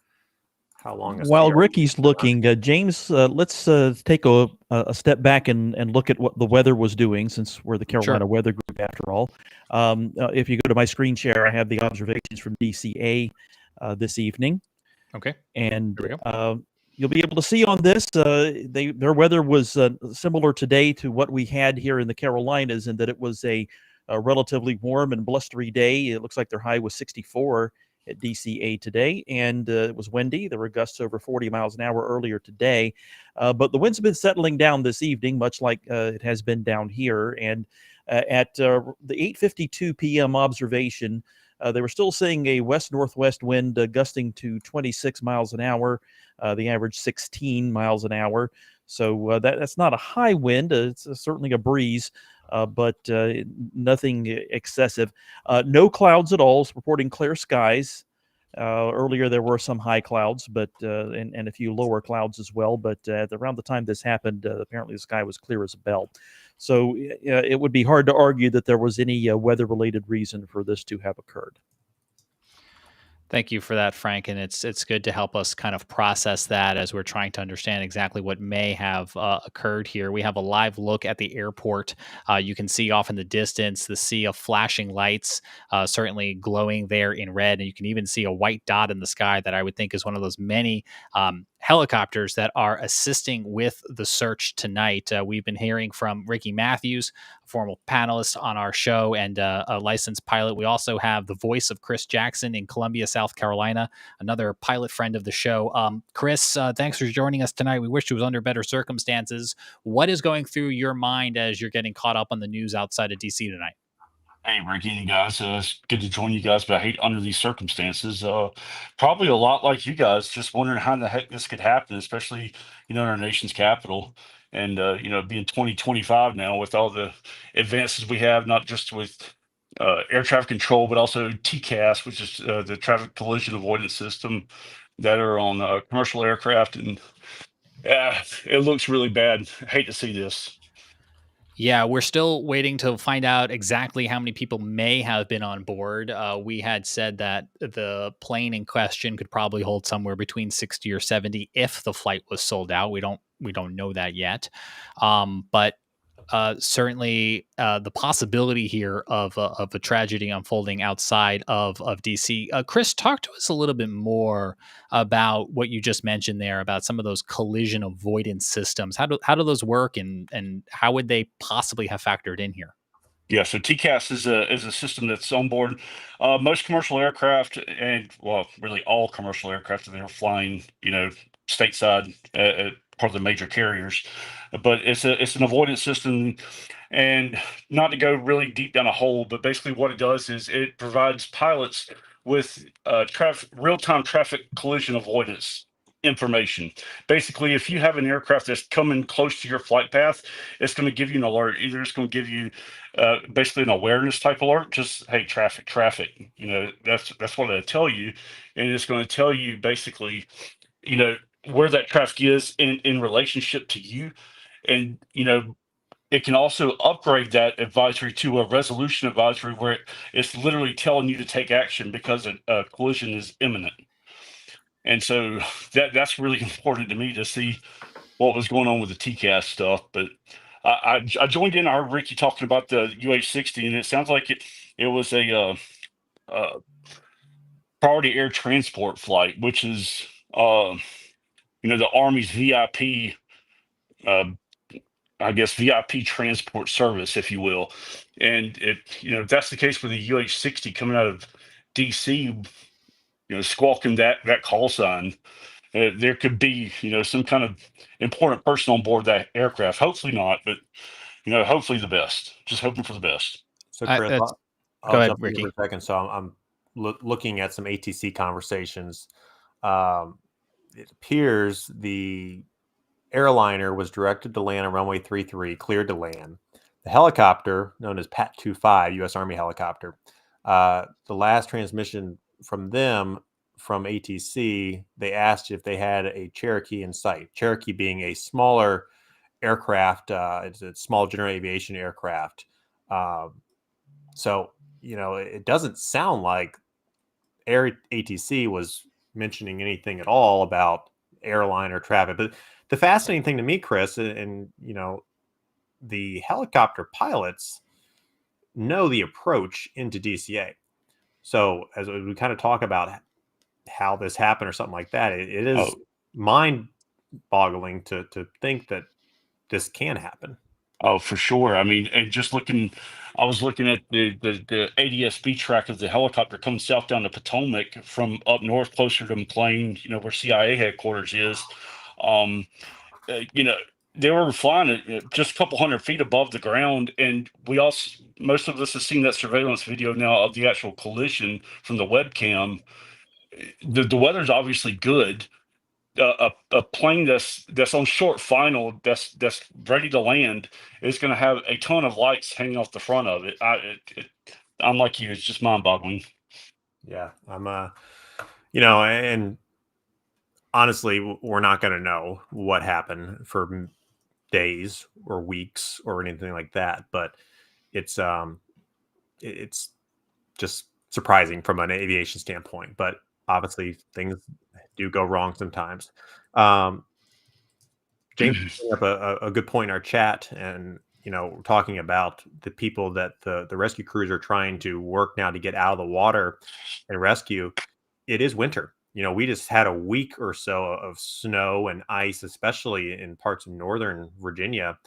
How long? While Ricky's looking, James, let's take a step back and look at what the weather was doing, since we're the Carolina Weather Group after all. If you go to my screen share, I have the observations from DCA this evening. Okay. And you'll be able to see on this, their weather was similar today to what we had here in the Carolinas, in that it was a relatively warm and blustery day. It looks like their high was 64 at DCA today, and it was windy. There were gusts over 40 miles an hour earlier today, but the winds have been settling down this evening, much like it has been down here. And at the 8:52 p.m. observation, they were still seeing a west-northwest wind gusting to 26 miles an hour, the average 16 miles an hour. So that's not a high wind. It's certainly a breeze, but nothing excessive. No clouds at all. It's reporting clear skies. Earlier there were some high clouds, but and a few lower clouds as well. But around the time this happened, apparently the sky was clear as a bell. So it would be hard to argue that there was any weather-related reason for this to have occurred. Thank you for that, Frank. And it's good to help us kind of process that as we're trying to understand exactly what may have occurred here. We have a live look at the airport. You can see off in the distance the sea of flashing lights, certainly glowing there in red. And you can even see a white dot in the sky that I would think is one of those many helicopters that are assisting with the search tonight. We've been hearing from Ricky Matthews, a former panelist on our show and a licensed pilot. We also have the voice of Chris Jackson in Columbia, South Carolina, another pilot friend of the show. Chris, thanks for joining us tonight. We wish it was under better circumstances. What is going through your mind as you're getting caught up on the news outside of DC tonight? Hey, Ricky and guys, it's good to join you guys, but I hate under these circumstances. Probably a lot like you guys, just wondering how the heck this could happen, especially, in our nation's capital. And, being 2025 now with all the advances we have, not just with air traffic control, but also TCAS, which is the traffic collision avoidance system that are on commercial aircraft. And it looks really bad. I hate to see this. Yeah, we're still waiting to find out exactly how many people may have been on board. We had said that the plane in question could probably hold somewhere between 60 or 70 if the flight was sold out. We don't know that yet, but certainly the possibility here of a tragedy unfolding outside of DC. Chris, talk to us a little bit more about what you just mentioned there about some of those collision avoidance systems. How do those work, and how would they possibly have factored in here? Yeah, so TCAS is a system that's on board most commercial aircraft, and well, really all commercial aircraft that are flying, stateside part of the major carriers. But it's an avoidance system, and not to go really deep down a hole, but basically what it does is it provides pilots with real-time traffic collision avoidance information. Basically, if you have an aircraft that's coming close to your flight path, it's going to give you an alert. Either it's going to give you basically an awareness type alert, just hey, traffic, traffic. That's what it'll tell you, and it's going to tell you basically, where that traffic is in relationship to you, and it can also upgrade that advisory to a resolution advisory where it's literally telling you to take action because a collision is imminent. And so that's really important to me to see what was going on with the TCAS stuff. But I joined in. I heard Ricky talking about the UH-60, and it sounds like it was a priority air transport flight, which is the Army's VIP, I guess VIP transport service, if you will. And if that's the case with the UH-60 coming out of DC, squawking that call sign. There could be, some kind of important person on board that aircraft. Hopefully not, but hopefully the best. Just hoping for the best. So, Chris, Go I'll ahead, jump in Ricky. for a second. So, I'm looking at some ATC conversations. It appears the airliner was directed to land on runway 33, cleared to land. The helicopter, known as PAT 25, U.S. Army helicopter, the last transmission from them from ATC, they asked if they had a Cherokee in sight. Cherokee being a smaller aircraft, it's a small general aviation aircraft. So, it doesn't sound like Air ATC was mentioning anything at all about airliner traffic. But the fascinating thing to me, Chris, and the helicopter pilots know the approach into DCA. So as we kind of talk about how this happened or something like that, it is mind-boggling to think that this can happen. Oh, for sure. I mean, and I was looking at the ADSB track of the helicopter coming south down to Potomac from up north, closer to McLean, where CIA headquarters is. They were flying at just a couple hundred feet above the ground, and most of us have seen that surveillance video now of the actual collision from the webcam. The weather's obviously good. A plane that's on short final that's ready to land is going to have a ton of lights hanging off the front of it. I'm like you, it's just mind-boggling. Yeah, I'm and honestly, we're not going to know what happened for days or weeks or anything like that, but it's just surprising from an aviation standpoint. But obviously, things do go wrong sometimes. James brought up a good point in our chat, and we're talking about the people that the rescue crews are trying to work now to get out of the water and rescue. It is winter. We just had a week or so of snow and ice, especially in parts of northern Virginia,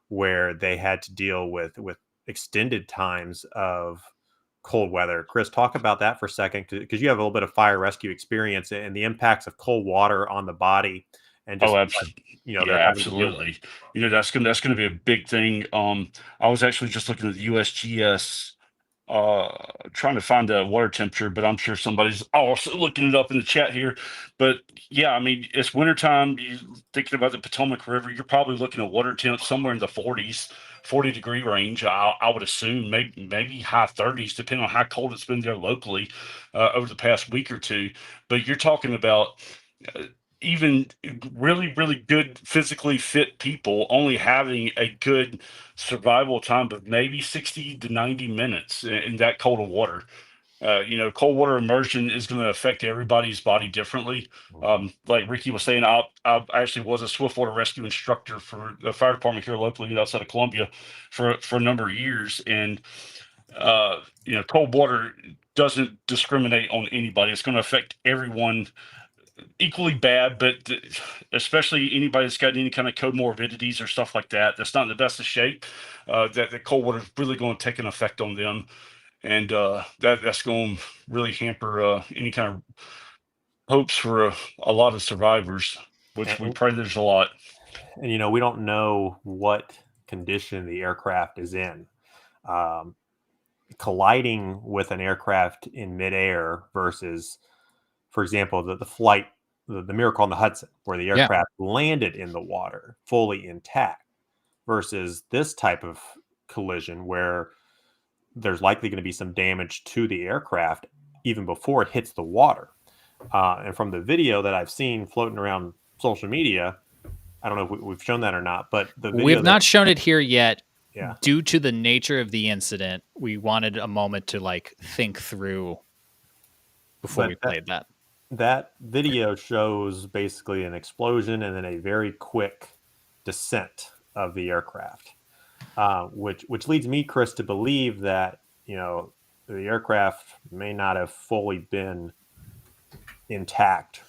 where they had to deal with extended times of cold weather. Chris, talk about that for a second, because you have a little bit of fire rescue experience and the impacts of cold water on the body. And just, absolutely. they're Yeah, absolutely. That's gonna be a big thing. I was actually just looking at the USGS, trying to find the water temperature, but I'm sure somebody's also looking it up in the chat here. But yeah, I mean, it's wintertime. You thinking about the Potomac River, you're probably looking at water temps somewhere in the 40-degree range. I would assume maybe high 30s, depending on how cold it's been there locally over the past week or two. But you're talking about even really, really good physically fit people only having a good survival time of maybe 60 to 90 minutes in that cold of water. Cold water immersion is going to affect everybody's body differently. Like Ricky was saying, I actually was a swiftwater rescue instructor for the fire department here locally outside of Columbia for a number of years. And, cold water doesn't discriminate on anybody. It's going to affect everyone equally bad, but especially anybody that's got any kind of comorbidities or stuff like that, that's not in the best of shape, that the cold water is really going to take an effect on them. And that's going to really hamper any kind of hopes for a lot of survivors, which we pray there's a lot. And we don't know what condition the aircraft is in. Colliding with an aircraft in midair versus, for example, the flight, the Miracle on the Hudson, where the aircraft landed in the water fully intact, versus this type of collision where there's likely going to be some damage to the aircraft even before it hits the water. And from the video that I've seen floating around social media, I don't know if we've shown that or not, but we've not shown it here yet. Yeah. Due to the nature of the incident, we wanted a moment to think through before we played that. That video shows basically an explosion and then a very quick descent of the aircraft, which leads me, Chris, to believe that the aircraft may not have fully been intact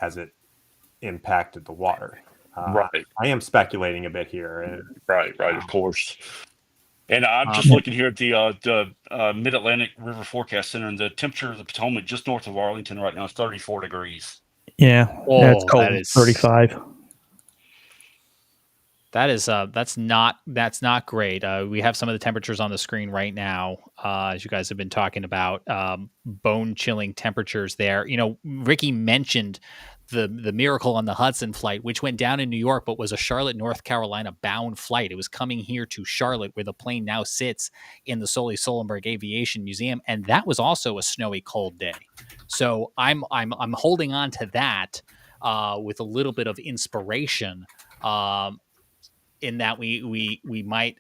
as it impacted the water. Right. I am speculating a bit here. Right, of course. And I'm just looking here at the Mid-Atlantic River Forecast Center, and the temperature of the Potomac just north of Arlington right now is 34 degrees. Yeah, it's cold. That is 35. That's not great. We have some of the temperatures on the screen right now, as you guys have been talking about, bone chilling temperatures there. Ricky mentioned the Miracle on the Hudson flight, which went down in New York, but was a Charlotte, North Carolina bound flight. It was coming here to Charlotte, where the plane now sits in the Sully-Sullenberg Aviation Museum, and that was also a snowy, cold day. So I'm holding on to that with a little bit of inspiration, in that we might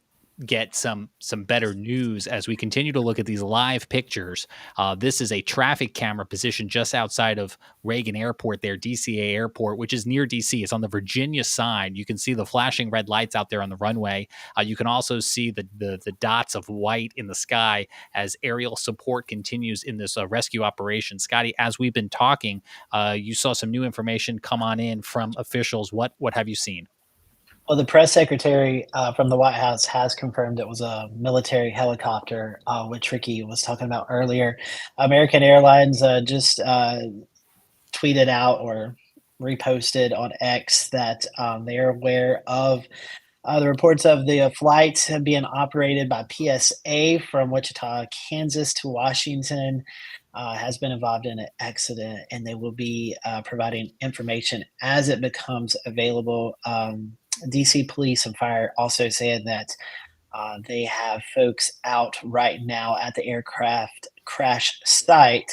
get some better news as we continue to look at these live pictures. This is a traffic camera position just outside of Reagan Airport there, DCA Airport, which is near DC. It's on the Virginia side. You can see the flashing red lights out there on the runway. You can also see the dots of white in the sky as aerial support continues in this rescue operation. Scotty, as we've been talking, you saw some new information come on in from officials. What have you seen? Well, the press secretary from the White House has confirmed it was a military helicopter, which Ricky was talking about earlier. American Airlines just tweeted out or reposted on X that they are aware of the reports of the flight being operated by PSA from Wichita, Kansas to Washington. Has been involved in an accident, and they will be providing information as it becomes available. DC Police and Fire also said that they have folks out right now at the aircraft crash site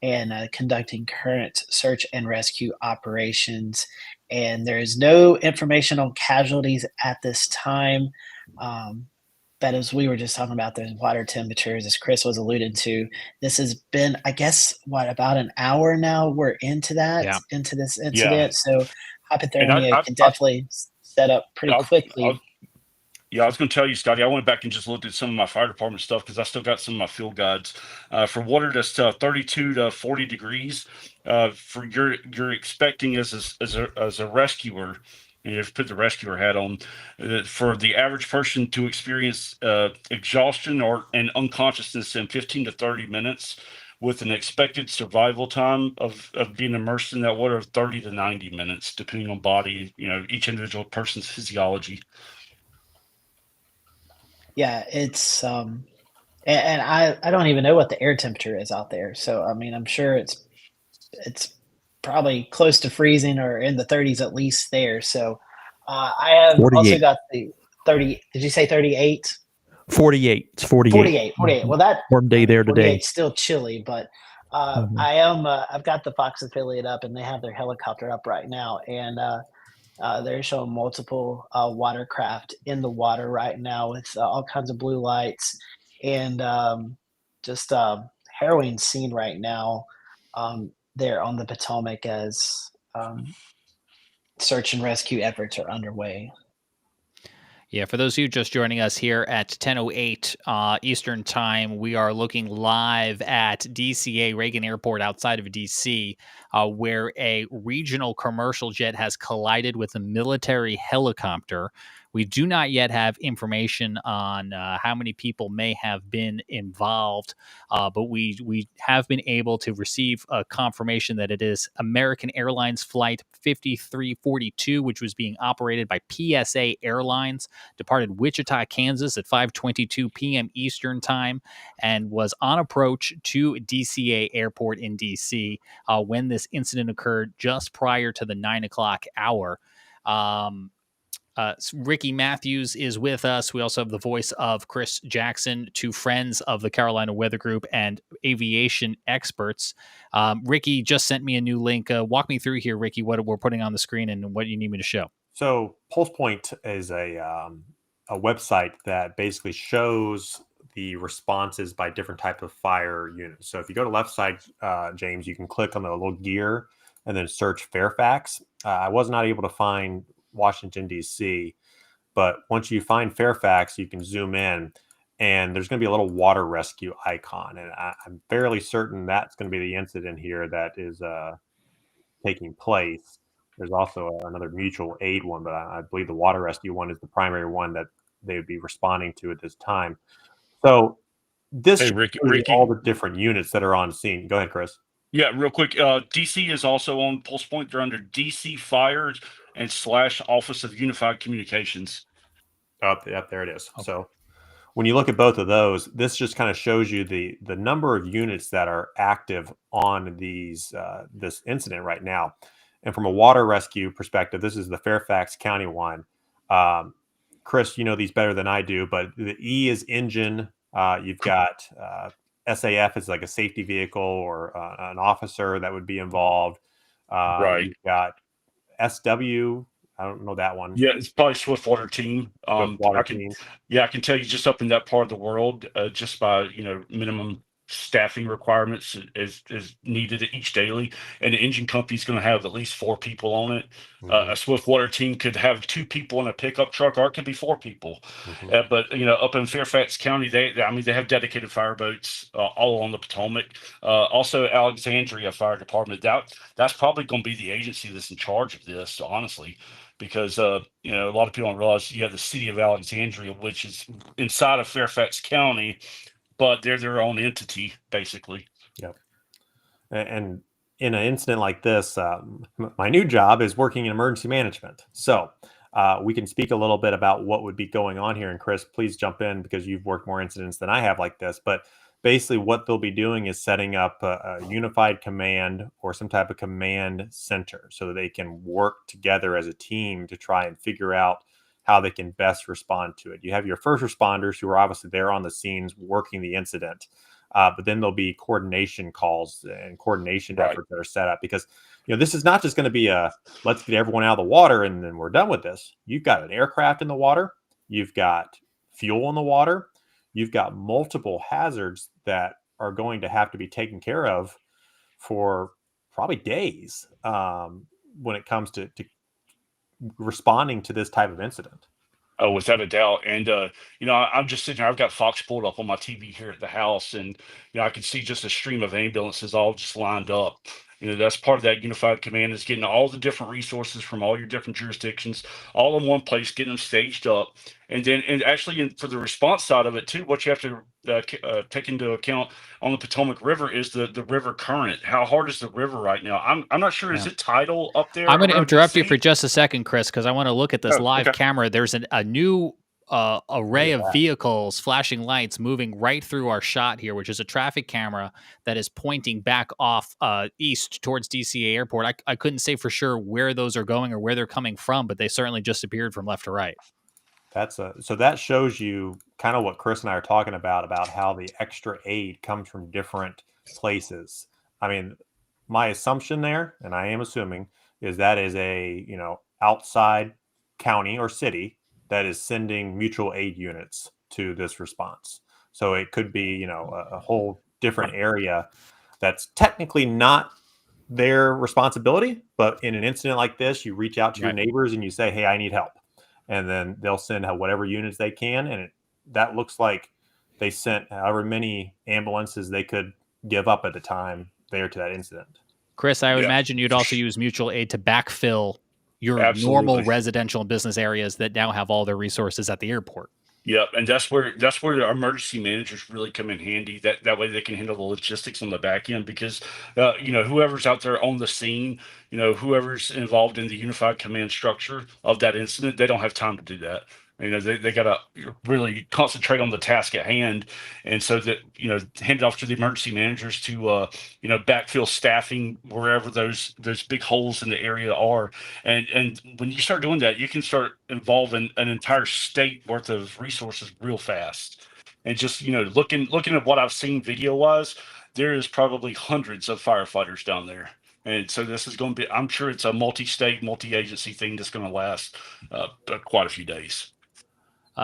and conducting current search and rescue operations. And there is no information on casualties at this time. But as we were just talking about those water temperatures, as Chris was alluded to, this has been, I guess, about an hour now we're into that, into this incident. Yeah. So hypothermia can definitely set up pretty quickly. I was going to tell you, Scotty, I went back and just looked at some of my fire department stuff because I still got some of my field guides for water that's 32 to 40 degrees. For you're expecting as a rescuer, and you have to put the rescuer hat on, for the average person to experience exhaustion and unconsciousness in 15 to 30 minutes, with an expected survival time of being immersed in that water of 30 to 90 minutes, depending on body, each individual person's physiology. Yeah, it's and I don't even know what the air temperature is out there. So I mean, I'm sure it's probably close to freezing or in the 30s at least there. So I have 48. also got the 30. Did you say 38? 48. It's 48. 48. Well, that warm day there today. It's still chilly, but I've got the Fox affiliate up, and they have their helicopter up right now, and they're showing multiple watercraft in the water right now with all kinds of blue lights, and just harrowing scene right now there on the Potomac as search and rescue efforts are underway. Yeah, for those of you just joining us here at 10:08 Eastern Time, we are looking live at DCA Reagan Airport outside of DC, where a regional commercial jet has collided with a military helicopter. We do not yet have information on how many people may have been involved, but we have been able to receive a confirmation that it is American Airlines Flight 5342, which was being operated by PSA Airlines, departed Wichita, Kansas at 5:22 p.m. Eastern Time, and was on approach to DCA Airport in DC when this incident occurred just prior to the 9 o'clock hour. Ricky Matthews is with us. We also have the voice of Chris Jackson, two friends of the Carolina Weather Group and aviation experts. Ricky just sent me a new link. Walk me through here, Ricky, what we're putting on the screen and what you need me to show. So Pulse Point is a website that basically shows the responses by different type of fire units. So if you go to left side, James, you can click on the little gear and then search Fairfax. I was not able to find Washington, D.C., but once you find Fairfax, you can zoom in and there's going to be a little water rescue icon. And I'm fairly certain that's going to be the incident here that is taking place. There's also another mutual aid one, but I believe the water rescue one is the primary one that they would be responding to at this time. So this Hey, Ricky, all the different units that are on scene. Go ahead, Chris. Yeah, real quick. DC is also on Pulse Point. They're under DC Fire and / Office of Unified Communications. Yep, there it is. Okay. So when you look at both of those, this just kind of shows you the number of units that are active on these this incident right now. And from a water rescue perspective, this is the Fairfax County one. Chris, you know these better than I do, but the E is engine. You've got SAF is like a safety vehicle or an officer that would be involved. Right. You've got SW. I don't know that one. Yeah, it's probably Swiftwater Team. Team. Yeah, I can tell you just up in that part of the world, just by minimum staffing requirements is needed each daily, and the engine company's going to have at least 4 people on it. A Swiftwater Team could have 2 people in a pickup truck, or it could be 4 people. But up in Fairfax County, they have dedicated fireboats all along the Potomac. Also, Alexandria Fire Department. That's probably going to be the agency that's in charge of this, honestly. Because a lot of people don't realize you have the city of Alexandria, which is inside of Fairfax County, but they're their own entity, basically. Yep. And in an incident like this, my new job is working in emergency management. So we can speak a little bit about what would be going on here. And Chris, please jump in because you've worked more incidents than I have like this. But basically what they'll be doing is setting up a unified command or some type of command center so that they can work together as a team to try and figure out how they can best respond to it. You have your first responders who are obviously there on the scenes working the incident, but then there'll be coordination calls and coordination efforts that are set up because this is not just going to be a let's get everyone out of the water and then we're done with this. You've got an aircraft in the water, you've got fuel in the water, you've got multiple hazards that are going to have to be taken care of for probably days when it comes to responding to this type of incident. Oh, without a doubt. And, I'm just sitting here. I've got Fox pulled up on my TV here at the house, and, I can see just a stream of ambulances all just lined up. That's part of that unified command is getting all the different resources from all your different jurisdictions all in one place, getting them staged up. And then, and actually for the response side of it too, what you have to take into account on the Potomac River is the river current. How hard is the river right now? I'm not sure. Is it tidal up there? I'm going to interrupt you for just a second, Chris, because I want to look at this live camera. There's a new array of vehicles, flashing lights moving right through our shot here, which is a traffic camera that is pointing back off east towards DCA Airport. I couldn't say for sure where those are going or where they're coming from, but they certainly just appeared from left to right. So that shows you kind of what Chris and I are talking about how the extra aid comes from different places. I mean, my assumption there, and I am assuming, is that is a outside county or city that is sending mutual aid units to this response. So it could be a whole different area that's technically not their responsibility, but in an incident like this, you reach out to your neighbors and you say, "Hey, I need help." and then they'll send whatever units they can. And that looks like they sent however many ambulances they could give up at the time there to that incident. Chris, I would Yeah. imagine you'd also use mutual aid to backfill your normal Absolutely. residential and business areas that now have all their resources at the airport. Yep, and that's where the emergency managers really come in handy. That way they can handle the logistics on the back end because whoever's out there on the scene, whoever's involved in the unified command structure of that incident, they don't have time to do that. They got to really concentrate on the task at hand, and so that hand it off to the emergency managers to backfill staffing wherever those big holes in the area are. And when you start doing that, you can start involving an entire state worth of resources real fast. And just looking at what I've seen video wise, there is probably hundreds of firefighters down there. And so this is going to be, I'm sure it's a multi-state, multi-agency thing that's going to last quite a few days.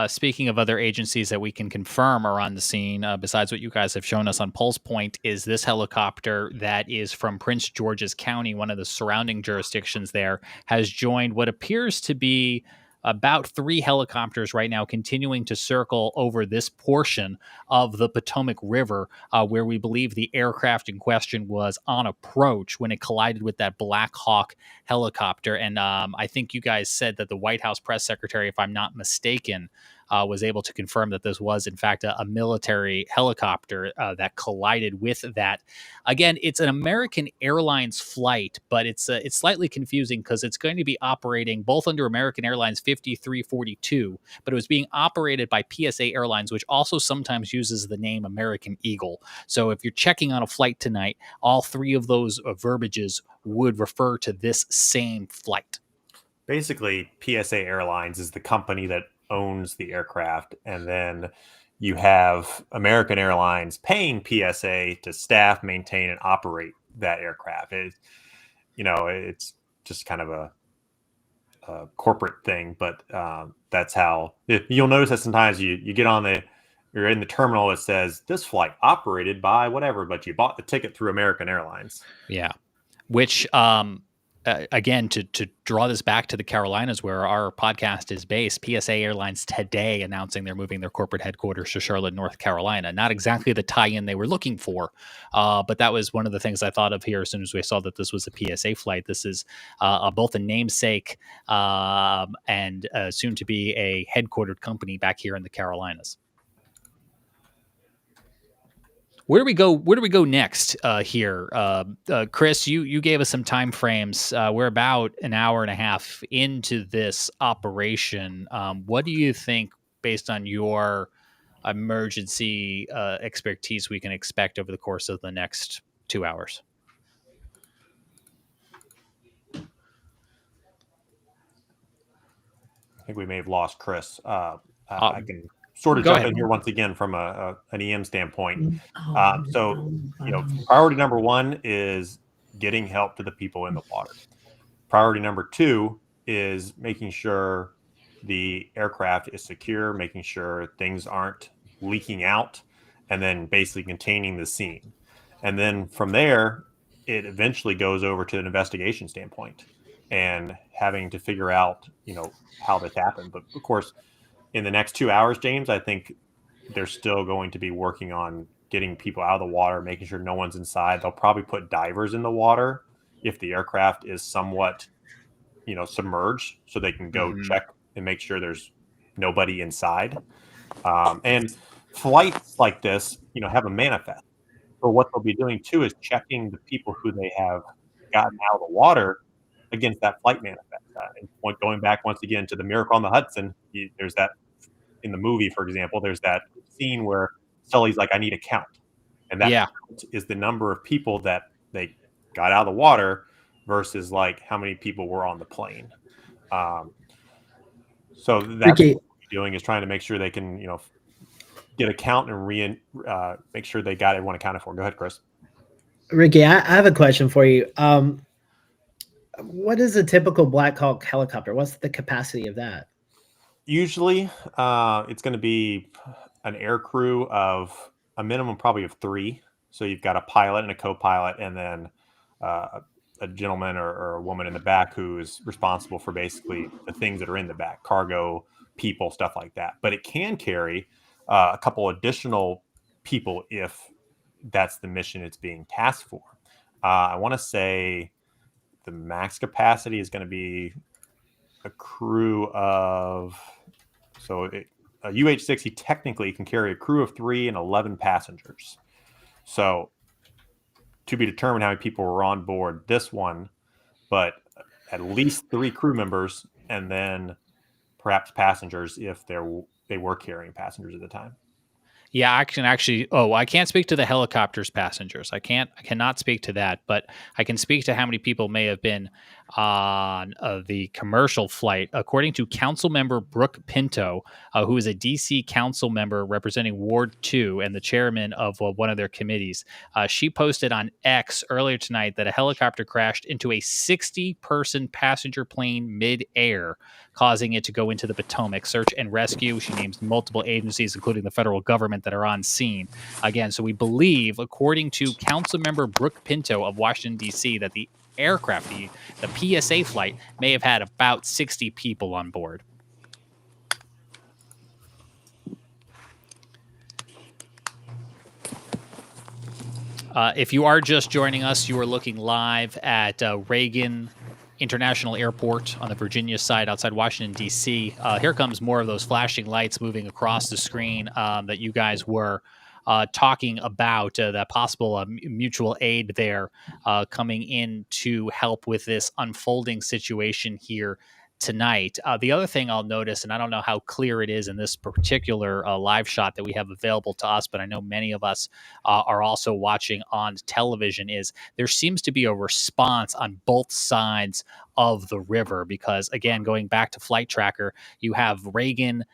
Speaking of other agencies that we can confirm are on the scene, besides what you guys have shown us on Pulse Point, is this helicopter that is from Prince George's County, one of the surrounding jurisdictions there, has joined what appears to be about 3 helicopters right now continuing to circle over this portion of the Potomac River, where we believe the aircraft in question was on approach when it collided with that Black Hawk helicopter. And I think you guys said that the White House press secretary, if I'm not mistaken, was able to confirm that this was, in fact, a military helicopter that collided with that. Again, it's an American Airlines flight, but it's slightly confusing because it's going to be operating both under American Airlines 5342, but it was being operated by PSA Airlines, which also sometimes uses the name American Eagle. So if you're checking on a flight tonight, all 3 of those verbiages would refer to this same flight. Basically, PSA Airlines is the company that owns the aircraft, and then you have American Airlines paying PSA to staff, maintain, and operate that aircraft. It's just kind of a corporate thing, but that's how you'll notice that sometimes you get on you're in the terminal, it says this flight operated by whatever, but you bought the ticket through American Airlines. Yeah, which again, to draw this back to the Carolinas, where our podcast is based, PSA Airlines today announcing they're moving their corporate headquarters to Charlotte, North Carolina. Not exactly the tie-in they were looking for, but that was one of the things I thought of here as soon as we saw that this was a PSA flight. This is both a namesake and soon to be a headquartered company back here in the Carolinas. Where do we go? Where do we go next here? Chris, you gave us some time frames. We're about an hour and a half into this operation. What do you think, based on your emergency expertise, we can expect over the course of the next 2 hours? I think we may have lost Chris. I can sort of jump in here once again from an EM standpoint. Priority number 1 is getting help to the people in the water. Priority number 2 is making sure the aircraft is secure, making sure things aren't leaking out, and then basically containing the scene. And then from there, it eventually goes over to an investigation standpoint and having to figure out, how this happened. But of course, in the next 2 hours, James, I think they're still going to be working on getting people out of the water, making sure no one's inside. They'll probably put divers in the water if the aircraft is somewhat, submerged, so they can go check and make sure there's nobody inside. And flights like this, have a manifest. But what they'll be doing too is checking the people who they have gotten out of the water against that flight manifest. And going back once again to the Miracle on the Hudson, there's that in the movie, for example, there's that scene where Sully's like, I need a count. And that count is the number of people that they got out of the water versus like how many people were on the plane. So that's what we're doing, is trying to make sure they can, get a count and make sure they got everyone accounted for. Go ahead, Chris. Ricky, I have a question for you. What is a typical Black Hawk helicopter? What's the capacity of that? Usually, it's going to be an air crew of a minimum probably of 3. So you've got a pilot and a co-pilot, and then a gentleman or a woman in the back who is responsible for basically the things that are in the back, cargo, people, stuff like that. But it can carry a couple additional people if that's the mission it's being tasked for. I want to say the max capacity is going to be a crew of, a UH-60 technically can carry a crew of 3 and 11 passengers. So to be determined how many people were on board this one, but at least 3 crew members and then perhaps passengers if they were carrying passengers at the time. Yeah, I can actually. Oh, I can't speak to the helicopter's passengers. I cannot speak to that, but I can speak to how many people may have been on the commercial flight. According to Council Member Brooke Pinto, who is a DC Council member representing Ward 2 and the chairman of one of their committees, she posted on X earlier tonight that a helicopter crashed into a 60-person passenger plane mid-air, causing it to go into the Potomac. Search and rescue. She names multiple agencies, including the federal government, that are on scene. Again, so we believe, according to Councilmember Brooke Pinto of Washington, D.C., that the aircraft, the PSA flight, may have had about 60 people on board. If you are just joining us, you are looking live at Reagan International Airport on the Virginia side outside Washington, D.C. Here comes more of those flashing lights moving across the screen that you guys were talking about, that possible mutual aid there coming in to help with this unfolding situation here tonight. The other thing I'll notice, and I don't know how clear it is in this particular live shot that we have available to us, but I know many of us are also watching on television, is there seems to be a response on both sides of the river because, again, going back to Flight Tracker, you have Reagan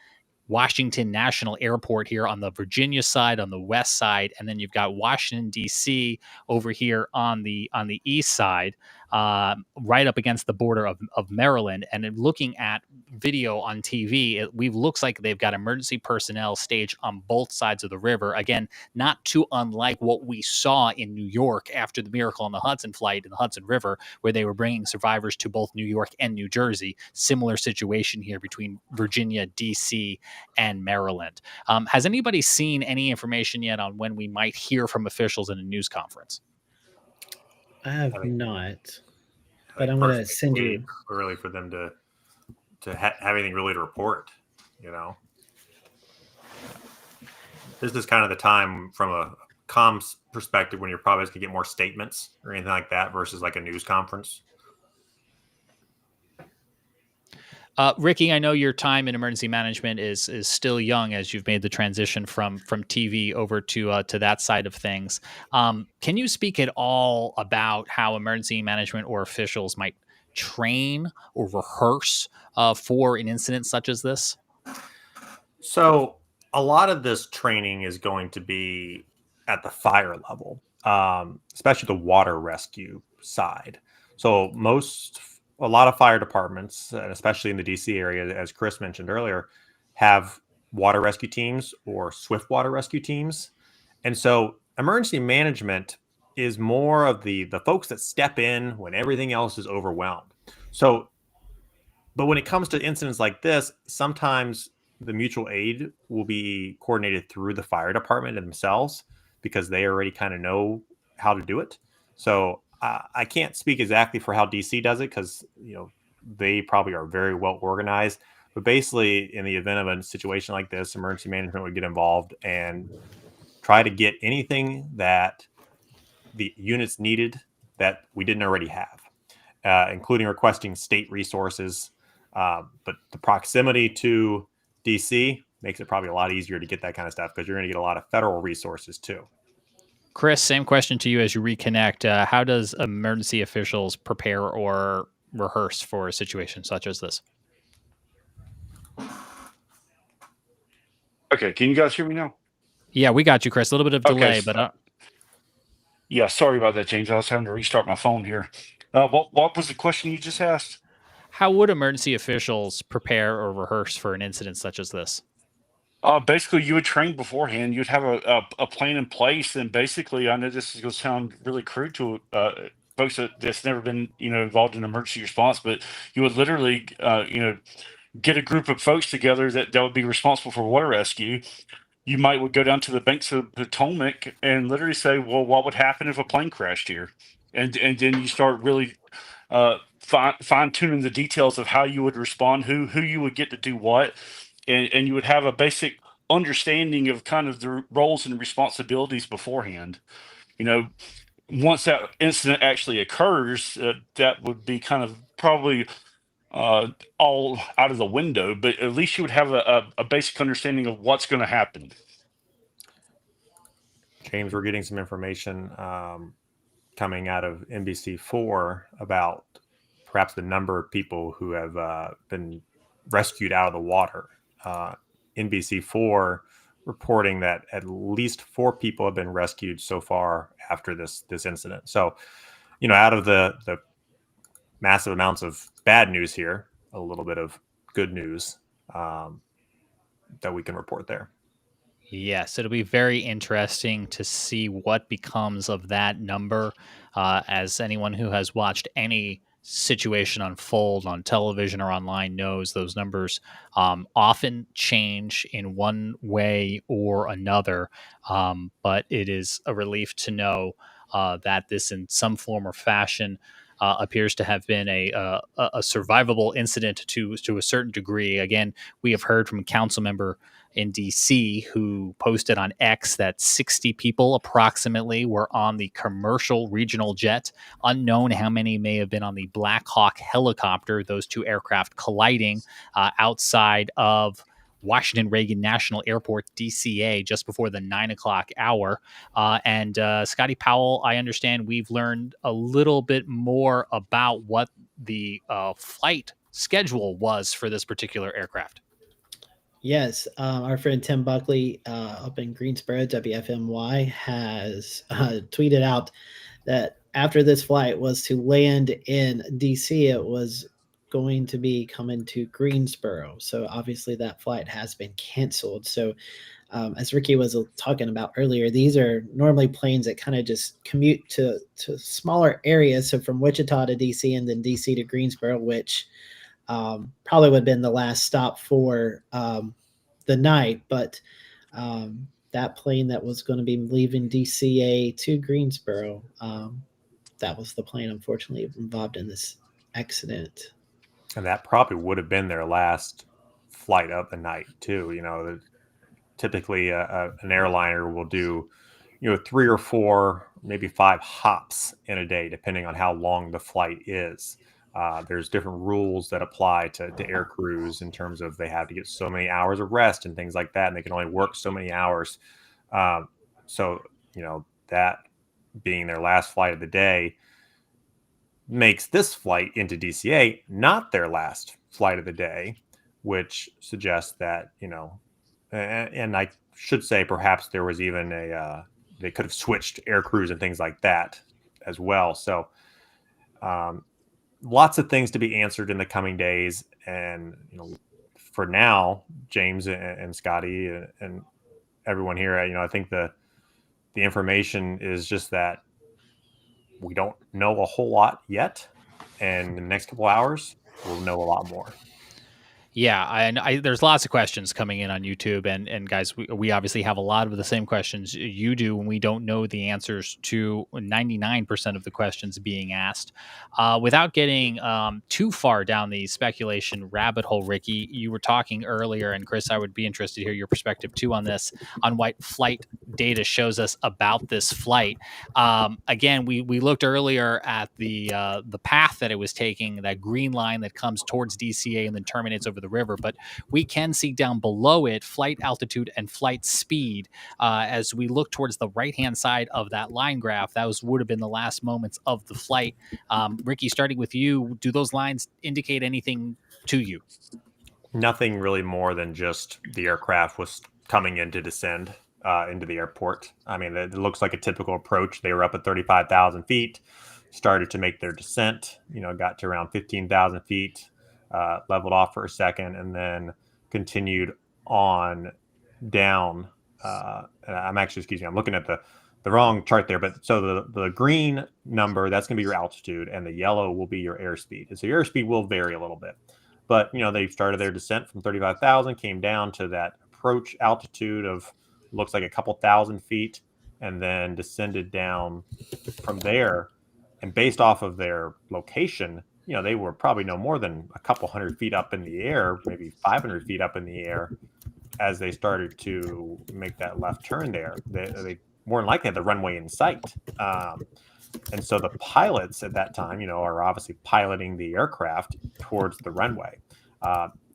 Washington National Airport here on the Virginia side, on the west side, and then you've got Washington, D.C. over here on the east side, right up against the border of Maryland. And looking at video on TV, it looks like they've got emergency personnel staged on both sides of the river. Again, not too unlike what we saw in New York after the Miracle on the Hudson flight in the Hudson River, where they were bringing survivors to both New York and New Jersey. Similar situation here between Virginia, D.C., and Maryland. Has anybody seen any information yet on when we might hear from officials in a news conference? I have not, but I'm going to send you early for them to have anything really to report. You know, this is kind of the time from a comms perspective when you're probably going to get more statements or anything like that versus like a news conference. Ricky, I know your time in emergency management is still young as you've made the transition from TV over to that side of things. Can you speak at all about how emergency management or officials might train or rehearse for an incident such as this? So a lot of this training is going to be at the fire level, especially the water rescue side. So a lot of fire departments, and especially in the DC area, as Chris mentioned earlier, have water rescue teams or swift water rescue teams. And so emergency management is more of the folks that step in when everything else is overwhelmed. So, but when it comes to incidents like this, sometimes the mutual aid will be coordinated through the fire department themselves because they already kind of know how to do it. So I can't speak exactly for how DC does it because, you know, they probably are very well organized. But basically, in the event of a situation like this, emergency management would get involved and try to get anything that the units needed that we didn't already have, including requesting state resources. But the proximity to DC makes it probably a lot easier to get that kind of stuff because you're going to get a lot of federal resources too. Chris, same question to you as you reconnect. How does emergency officials prepare or rehearse for a situation such as this? Okay, can you guys hear me now? Yeah, we got you, Chris. A little bit of delay, Okay, but yeah, sorry about that, James. I was having to restart my phone here. What was the question you just asked? how would emergency officials prepare or rehearse for an incident such as this? Basically, you would train beforehand. You'd have a plan in place, and basically, I know this is going to sound really crude folks that's never been, involved in emergency response, but you would literally, get a group of folks together that would be responsible for water rescue. You would go down to the banks of the Potomac and literally say, well, what would happen if a plane crashed here? And then you start really fine tuning the details of how you would respond, who you would get to do what, and you would have a basic understanding of kind of the roles and responsibilities beforehand. Once that incident actually occurs, that would be kind of probably all out of the window, but at least you would have a basic understanding of what's going to happen. James, we're getting some information coming out of NBC4 about perhaps the number of people who have been rescued out of the water. NBC4 reporting that at least 4 people have been rescued so far after this incident. So, out of the massive amounts of bad news here, a little bit of good news that we can report there. Yes, it'll be very interesting to see what becomes of that number. As anyone who has watched any situation unfold on television or online knows, those numbers often change in one way or another. But it is a relief to know that this, in some form or fashion, appears to have been a survivable incident to a certain degree. Again, we have heard from a council member in DC who posted on X that 60 people approximately were on the commercial regional jet. Unknown how many may have been on the Black Hawk helicopter, those two aircraft colliding outside of Washington Reagan National Airport, DCA, just before the 9 o'clock hour. And Scotty Powell, I understand we've learned a little bit more about what the flight schedule was for this particular aircraft. Yes, our friend Tim Buckley up in Greensboro, WFMY, has tweeted out that after this flight was to land in DC, it was going to be coming to Greensboro. So obviously that flight has been canceled. So as Ricky was talking about earlier, these are normally planes that kind of just commute to smaller areas. So from Wichita to DC and then DC to Greensboro, which probably would have been the last stop for the night. But that plane that was going to be leaving DCA to Greensboro, that was the plane, unfortunately, involved in this accident. And that probably would have been their last flight of the night, too. Typically an airliner will do, 3 or 4, maybe 5 hops in a day, depending on how long the flight is. There's different rules that apply to air crews in terms of they have to get so many hours of rest and things like that, and they can only work so many hours. So, that being their last flight of the day makes this flight into DCA not their last flight of the day, which suggests that, and I should say perhaps there was even they could have switched air crews and things like that as well. So lots of things to be answered in the coming days. And, for now, James and Scotty and everyone here, I think the information is just that we don't know a whole lot yet. And in the next couple hours, we'll know a lot more. Yeah, and there's lots of questions coming in on YouTube, and guys, we obviously have a lot of the same questions you do when we don't know the answers to 99% of the questions being asked. Without getting too far down the speculation rabbit hole, Ricky, you were talking earlier, and Chris, I would be interested to hear your perspective too on this, on what flight data shows us about this flight. Again, we looked earlier at the path that it was taking, that green line that comes towards DCA and then terminates over the river, but we can see down below it flight altitude and flight speed. As we look towards the right-hand side of that line graph, those would have been the last moments of the flight. Ricky, starting with you, do those lines indicate anything to you? Nothing really more than just the aircraft was coming in to descend into the airport. I mean, it looks like a typical approach. They were up at 35,000 feet, started to make their descent, got to around 15,000 feet, leveled off for a second, and then continued on down. I'm looking at the wrong chart there, but so the green number, that's going to be your altitude, and the yellow will be your airspeed. And so your airspeed will vary a little bit. But, they started their descent from 35,000, came down to that approach altitude of looks like a couple thousand feet, and then descended down from there. And based off of their location, they were probably no more than a couple hundred feet up in the air, maybe 500 feet up in the air, as they started to make that left turn there. They more than likely had the runway in sight. And so the pilots at that time, are obviously piloting the aircraft towards the runway.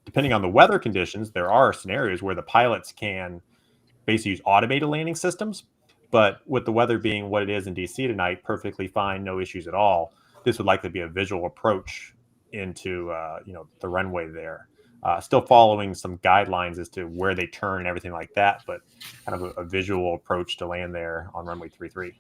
Depending on the weather conditions, there are scenarios where the pilots can basically use automated landing systems. But with the weather being what it is in DC tonight, perfectly fine, no issues at all. This would likely be a visual approach into, the runway there. Still following some guidelines as to where they turn and everything like that, but kind of a visual approach to land there on runway 33.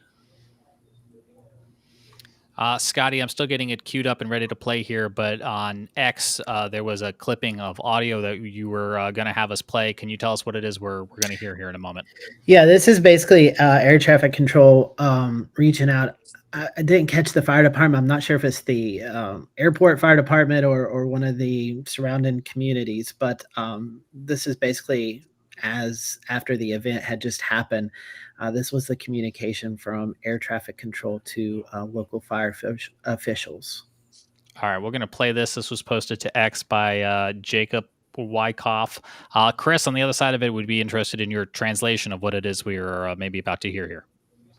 Scotty, I'm still getting it queued up and ready to play here, but on X, there was a clipping of audio that you were going to have us play. Can you tell us what it is we're going to hear here in a moment? Yeah, this is basically air traffic control reaching out. I didn't catch the fire department. I'm not sure if it's the airport fire department or one of the surrounding communities, but this is basically as after the event had just happened. This was the communication from air traffic control to local fire officials. All right, we're going to play this. This was posted to X by Jacob Wyckoff. Chris, on the other side of it, would be interested in your translation of what it is we are maybe about to hear here.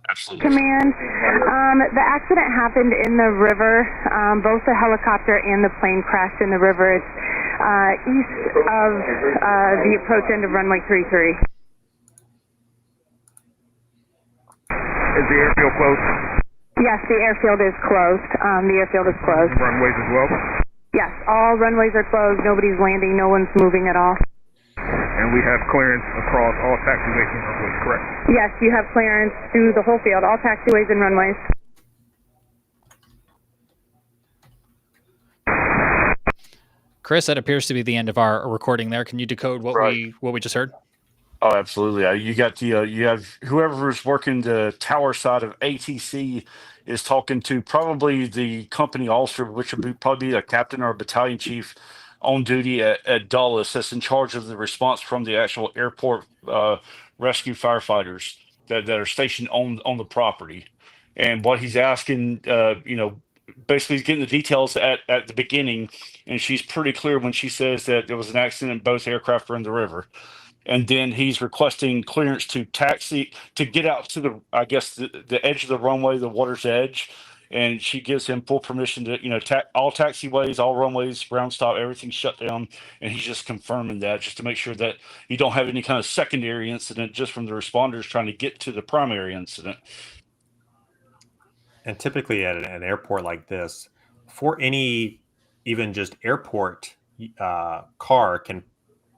Absolutely. Command, the accident happened in the river. Both the helicopter and the plane crashed in the river. It's east of the approach end of runway 33. Is the airfield closed? Yes, the airfield is closed. The airfield is closed. Runways as well? Yes, all runways are closed. Nobody's landing. No one's moving at all. And we have clearance across all taxiways and runways, correct? Yes, you have clearance through the whole field, all taxiways and runways. Chris, that appears to be the end of our recording there. Can you decode what we just heard? Oh, absolutely. You got you have whoever's working the tower side of ATC is talking to probably the company officer, which would probably be a captain or a battalion chief on duty at Dulles, that's in charge of the response from the actual airport rescue firefighters that are stationed on the property. And what he's asking, basically he's getting the details at the beginning, and she's pretty clear when she says that there was an accident, both aircraft were in the river. And then he's requesting clearance to taxi to get out to the edge of the runway, the water's edge. And she gives him full permission to, all taxiways, all runways, ground stop, everything's shut down. And he's just confirming that just to make sure that you don't have any kind of secondary incident just from the responders trying to get to the primary incident. And typically at an airport like this, for any even just airport car can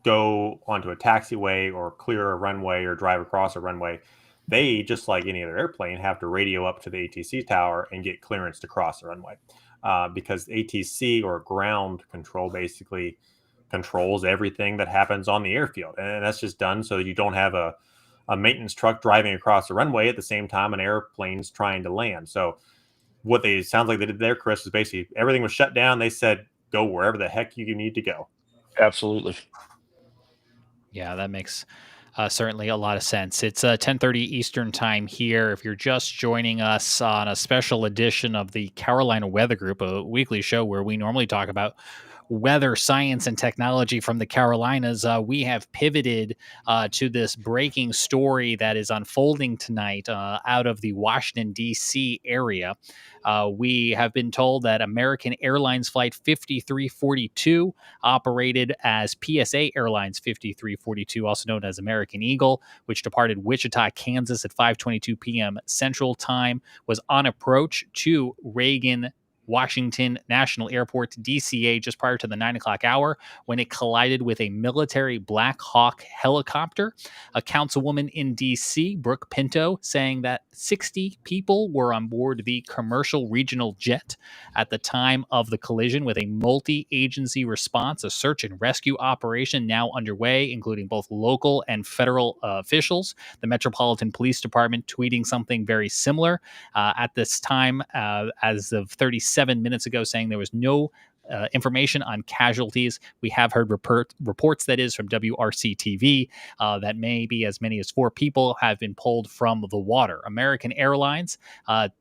go onto a taxiway or clear a runway or drive across a runway, they, just like any other airplane, have to radio up to the ATC tower and get clearance to cross the runway. Because ATC, or ground control, basically controls everything that happens on the airfield. And that's just done so that you don't have a maintenance truck driving across the runway at the same time an airplane's trying to land. So what they sounds like they did there, Chris, is basically everything was shut down. They said, go wherever the heck you need to go. Absolutely. Yeah, that makes certainly a lot of sense. It's 10:30 Eastern time here. If you're just joining us on a special edition of the Carolina Weather Group, a weekly show where we normally talk about weather, science, and technology from the Carolinas, we have pivoted to this breaking story that is unfolding tonight out of the Washington, D.C. area. We have been told that American Airlines Flight 5342, operated as PSA Airlines 5342, also known as American Eagle, which departed Wichita, Kansas at 5:22 p.m. Central Time, was on approach to Reagan, Washington National Airport, DCA, just prior to the 9 o'clock hour when it collided with a military Black Hawk helicopter. A councilwoman in DC, Brooke Pinto, saying that 60 people were on board the commercial regional jet at the time of the collision, with a multi-agency response, a search and rescue operation now underway, including both local and federal officials. The Metropolitan Police Department tweeting something very similar at this time, as of 37 minutes ago, saying there was no information on casualties. We have heard reports, that is, from WRC TV, that maybe as many as 4 people have been pulled from the water. American Airlines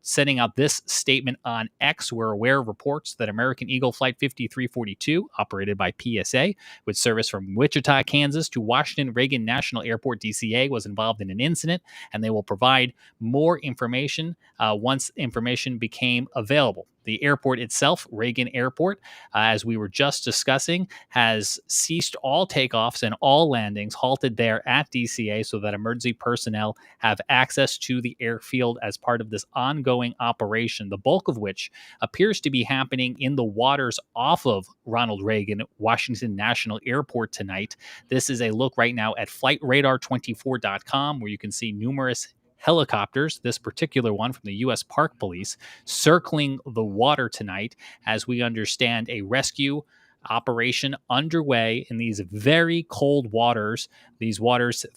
sending out this statement on X. We're aware of reports that American Eagle Flight 5342, operated by PSA, with service from Wichita, Kansas to Washington Reagan National Airport, DCA, was involved in an incident, and they will provide more information once information became available. The airport itself, Reagan Airport, as we were just discussing, has ceased all takeoffs and all landings, halted there at DCA so that emergency personnel have access to the airfield as part of this ongoing operation, the bulk of which appears to be happening in the waters off of Ronald Reagan Washington National Airport tonight. This is a look right now at flightradar24.com, where you can see numerous helicopters, this particular one from the U.S. Park Police, circling the water tonight, as we understand a rescue operation underway in these very cold waters. These waters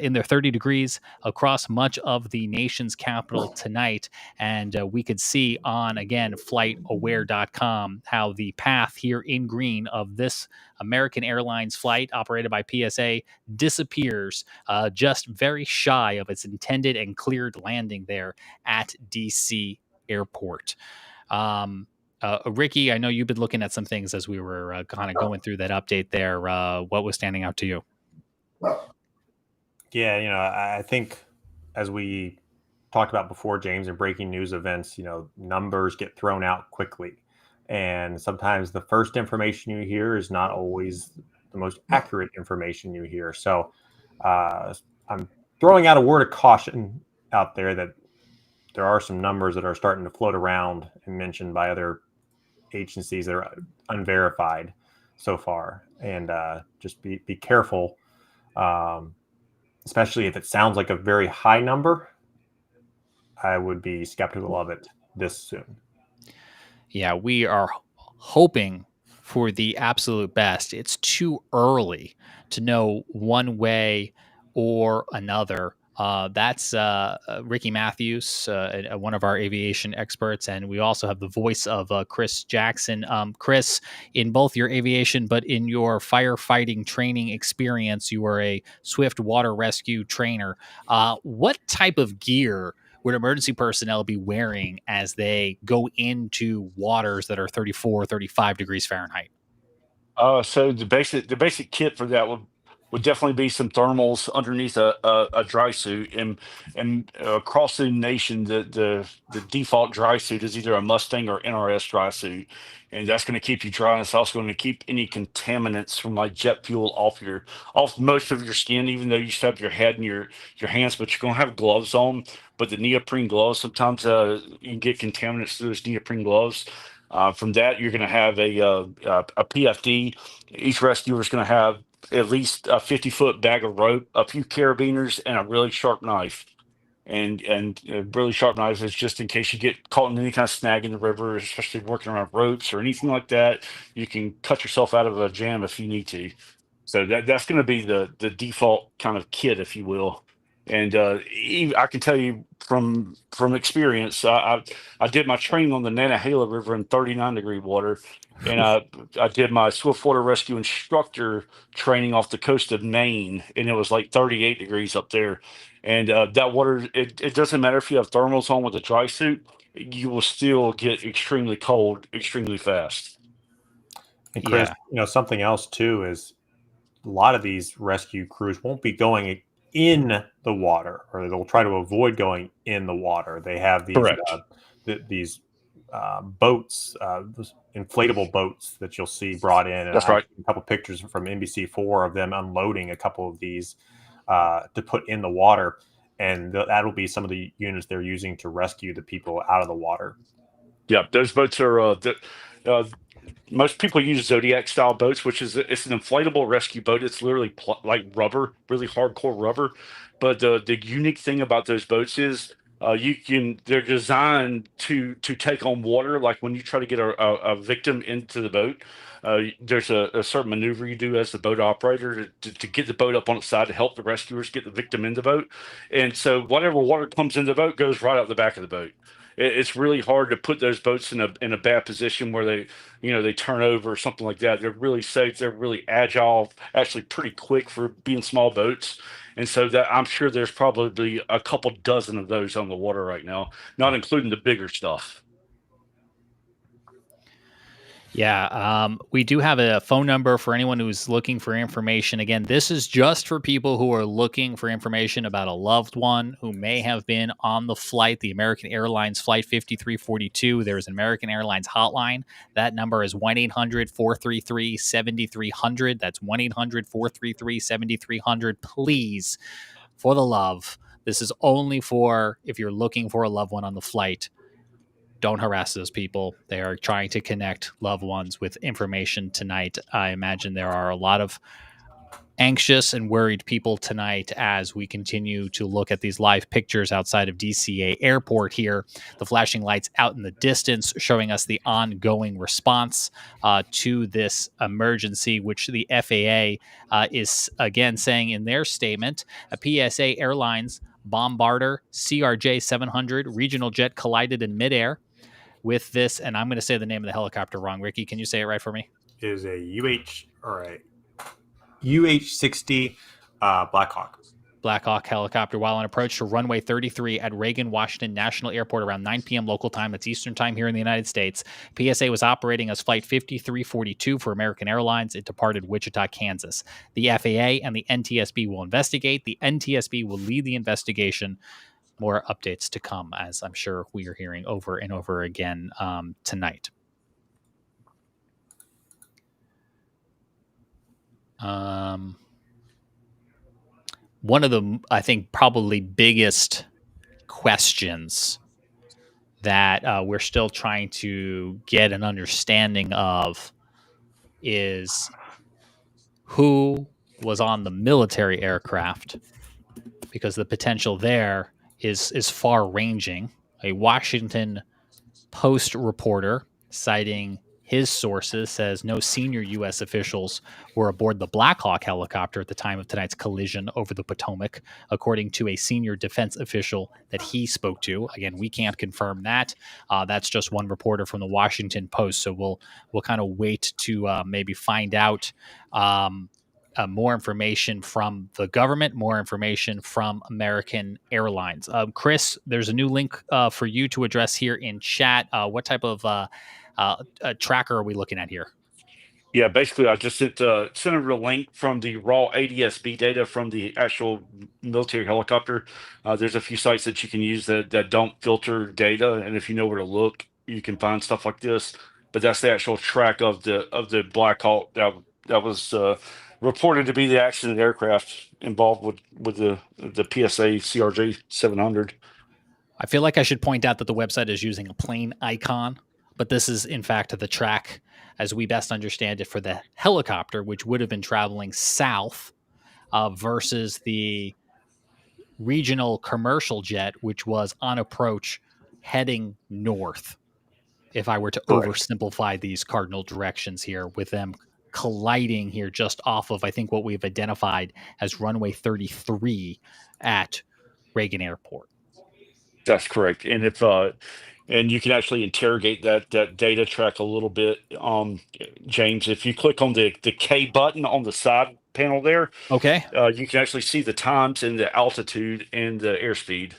in their 30 degrees across much of the nation's capital tonight. And we could see on, again, flightaware.com, how the path here in green of this American Airlines flight operated by PSA disappears just very shy of its intended and cleared landing there at DC Airport. Ricky, I know you've been looking at some things as we were kind of going through that update there. What was standing out to you? Yeah, I think as we talked about before, James, in breaking news events, numbers get thrown out quickly. And sometimes the first information you hear is not always the most accurate information you hear. So I'm throwing out a word of caution out there that there are some numbers that are starting to float around and mentioned by other agencies that are unverified so far. And just be careful. Especially if it sounds like a very high number, I would be skeptical of it this soon. Yeah, we are hoping for the absolute best. It's too early to know one way or another. That's Ricky Matthews, one of our aviation experts, and we also have the voice of Chris Jackson. Chris, in both your aviation but in your firefighting training experience, you were a swift water rescue trainer. What type of gear would emergency personnel be wearing as they go into waters that are 34, 35 degrees Fahrenheit? So the basic kit for that would definitely be some thermals underneath a dry suit, and across the nation the default dry suit is either a Mustang or NRS dry suit, and that's going to keep you dry, and it's also going to keep any contaminants from like jet fuel off most of your skin, even though you still have your head and your hands, but you're going to have gloves on. But the neoprene gloves, sometimes you can get contaminants through those neoprene gloves. From that, you're going to have a PFD. Each rescuer is going to have at least a 50-foot bag of rope, a few carabiners, and a really sharp knife. And a really sharp knife is just in case you get caught in any kind of snag in the river, especially working around ropes or anything like that. You can cut yourself out of a jam if you need to. So that's going to be the default kind of kit, if you will. And I can tell you from experience, I did my training on the Nantahala River in 39-degree water, and I did my swiftwater rescue instructor training off the coast of Maine, and it was like 38 degrees up there. And that water, it doesn't matter if you have thermals on with a dry suit, you will still get extremely cold extremely fast. And Chris, something else too is a lot of these rescue crews won't be going in the water, or they'll try to avoid going in the water. They have these boats, those inflatable boats that you'll see brought in. And That's right. A couple pictures from NBC4 of them unloading a couple of these to put in the water, and that'll be some of the units they're using to rescue the people out of the water. Yeah, those boats are most people use Zodiac style boats, which is it's an inflatable rescue boat. It's literally like rubber, really hardcore rubber. But the unique thing about those boats is they're designed to take on water. Like when you try to get a victim into the boat, there's a certain maneuver you do as the boat operator to get the boat up on its side to help the rescuers get the victim in the boat. And so whatever water comes in the boat goes right out the back of the boat. It's really hard to put those boats in a bad position where they turn over or something like that. They're really safe. They're really agile, actually pretty quick for being small boats. And so that I'm sure there's probably a couple dozen of those on the water right now, not including the bigger stuff. Yeah, we do have a phone number for anyone who's looking for information. Again, this is just for people who are looking for information about a loved one who may have been on the flight, the American Airlines Flight 5342. There's an American Airlines hotline. That number is 1-800-433-7300. That's 1-800-433-7300. Please, for the love, this is only for if you're looking for a loved one on the flight. Don't harass those people. They are trying to connect loved ones with information tonight. I imagine there are a lot of anxious and worried people tonight as we continue to look at these live pictures outside of DCA Airport here. The flashing lights out in the distance showing us the ongoing response to this emergency, which the FAA is again saying in their statement, a PSA Airlines Bombardier CRJ 700 regional jet collided in midair with this, and I'm going to say the name of the helicopter wrong. Ricky, can you say it right for me? It is a UH-60 Blackhawk helicopter while on approach to runway 33 at Reagan Washington National Airport around 9 p.m. local time. That's Eastern time here in the United States. PSA was operating as Flight 5342 for American Airlines. It departed Wichita, Kansas. The FAA and the NTSB will investigate. The NTSB will lead the investigation. More updates to come, as I'm sure we are hearing over and over again tonight. One of the, I think, probably biggest questions that we're still trying to get an understanding of is who was on the military aircraft, because the potential there is far-ranging. A Washington Post reporter citing his sources says no senior U.S. officials were aboard the Blackhawk helicopter at the time of tonight's collision over the Potomac, according to a senior defense official that he spoke to. Again, we can't confirm that. That's just one reporter from the Washington Post. So we'll kind of wait to maybe find out more information from the government, more information from American Airlines. Chris, there's a new link for you to address here in chat. What type of tracker are we looking at here? Yeah, basically, I just sent over a link from the raw ADSB data from the actual military helicopter. There's a few sites that you can use that don't filter data, and if you know where to look, you can find stuff like this. But that's the actual track of the Black Hawk that was reported to be the accident aircraft involved with the PSA CRJ 700. I feel like I should point out that the website is using a plane icon, but this is in fact the track as we best understand it for the helicopter, which would have been traveling south versus the regional commercial jet, which was on approach heading north. If I were to oversimplify these cardinal directions here, with them colliding here just off of, I think, what we've identified as runway 33 at Reagan Airport. That's correct. And if and you can actually interrogate that data track a little bit, James. If you click on the K button on the side panel there, okay, you can actually see the times and the altitude and the airspeed.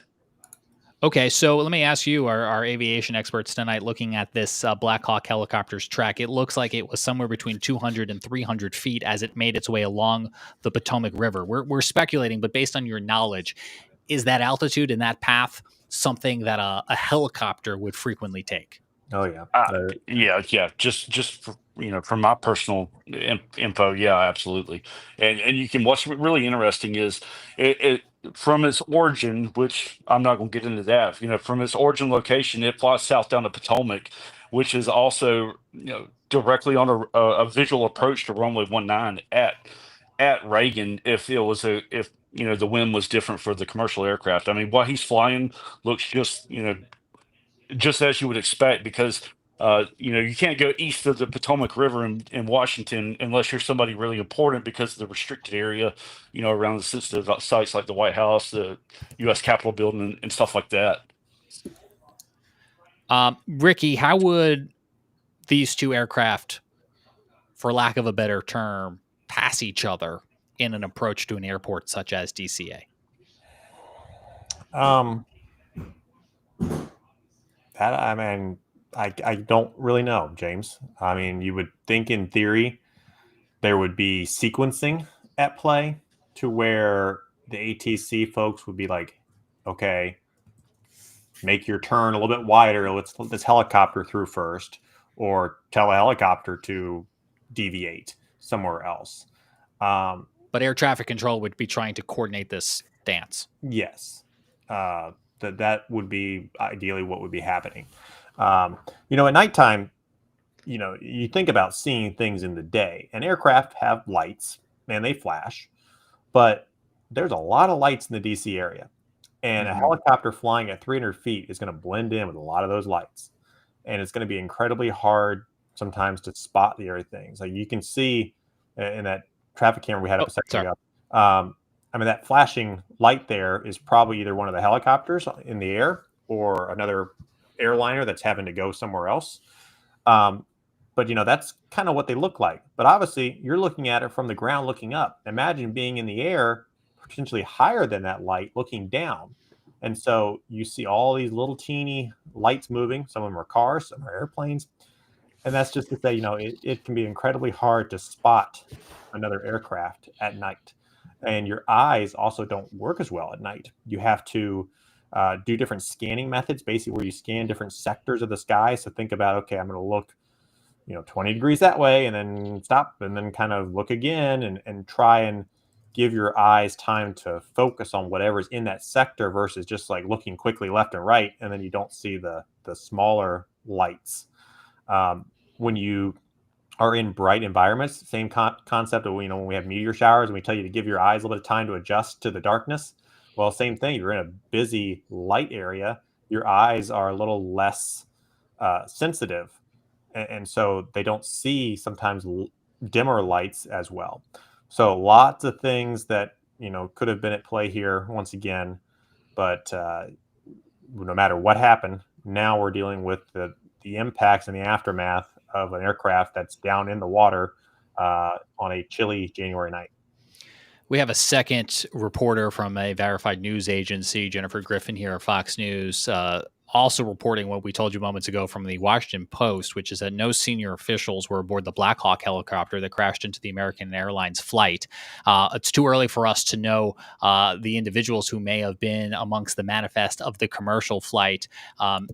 Okay, so let me ask you, our aviation experts tonight, looking at this Black Hawk helicopter's track, it looks like it was somewhere between 200 and 300 feet as it made its way along the Potomac River. We're speculating, but based on your knowledge, is that altitude and that path something that a helicopter would frequently take? Oh yeah, yeah. Just for, from my personal info, yeah, absolutely. And you can. What's really interesting is from its origin, which I'm not going to get into that, from its origin location, it flies south down the Potomac, which is also, directly on a visual approach to runway 19 at Reagan. If the wind was different for the commercial aircraft, I mean, what he's flying looks just as you would expect, because you can't go east of the Potomac River in Washington unless you're somebody really important, because of the restricted area, around the sensitive sites like the White House, the U.S. Capitol building, and stuff like that. Ricky, how would these two aircraft, for lack of a better term, pass each other in an approach to an airport such as DCA? That, I mean, I don't really know, James. I mean, you would think in theory there would be sequencing at play to where the ATC folks would be like, okay, make your turn a little bit wider. Let's let this helicopter through first, or tell a helicopter to deviate somewhere else. But air traffic control would be trying to coordinate this dance. Yes. That would be ideally what would be happening. At nighttime, you think about seeing things in the day, and aircraft have lights and they flash, but there's a lot of lights in the DC area, and a helicopter flying at 300 feet is going to blend in with a lot of those lights, and it's going to be incredibly hard sometimes to spot the other things. Like you can see in that traffic camera we had up a second ago. I mean, that flashing light there is probably either one of the helicopters in the air or another airliner that's having to go somewhere else. But, that's kind of what they look like. But obviously, you're looking at it from the ground looking up. Imagine being in the air, potentially higher than that light, looking down. And so you see all these little teeny lights moving. Some of them are cars, some are airplanes. And that's just to say, it can be incredibly hard to spot another aircraft at night. And your eyes also don't work as well at night. You have to do different scanning methods, basically where you scan different sectors of the sky. So think about, okay, I'm going to look, 20 degrees that way, and then stop, and then kind of look again, and try and give your eyes time to focus on whatever's in that sector versus just like looking quickly left and right, and then you don't see the smaller lights. When you are in bright environments, same concept of, when we have meteor showers and we tell you to give your eyes a little bit of time to adjust to the darkness. Well, same thing. You're in a busy light area, your eyes are a little less sensitive. And so they don't see sometimes dimmer lights as well. So lots of things that, could have been at play here once again. But no matter what happened, now we're dealing with the impacts and the aftermath of an aircraft that's down in the water on a chilly January night. We have a second reporter from a verified news agency, Jennifer Griffin here at Fox News, also reporting what we told you moments ago from the Washington Post, which is that no senior officials were aboard the Black Hawk helicopter that crashed into the American Airlines flight. It's too early for us to know the individuals who may have been amongst the manifest of the commercial flight.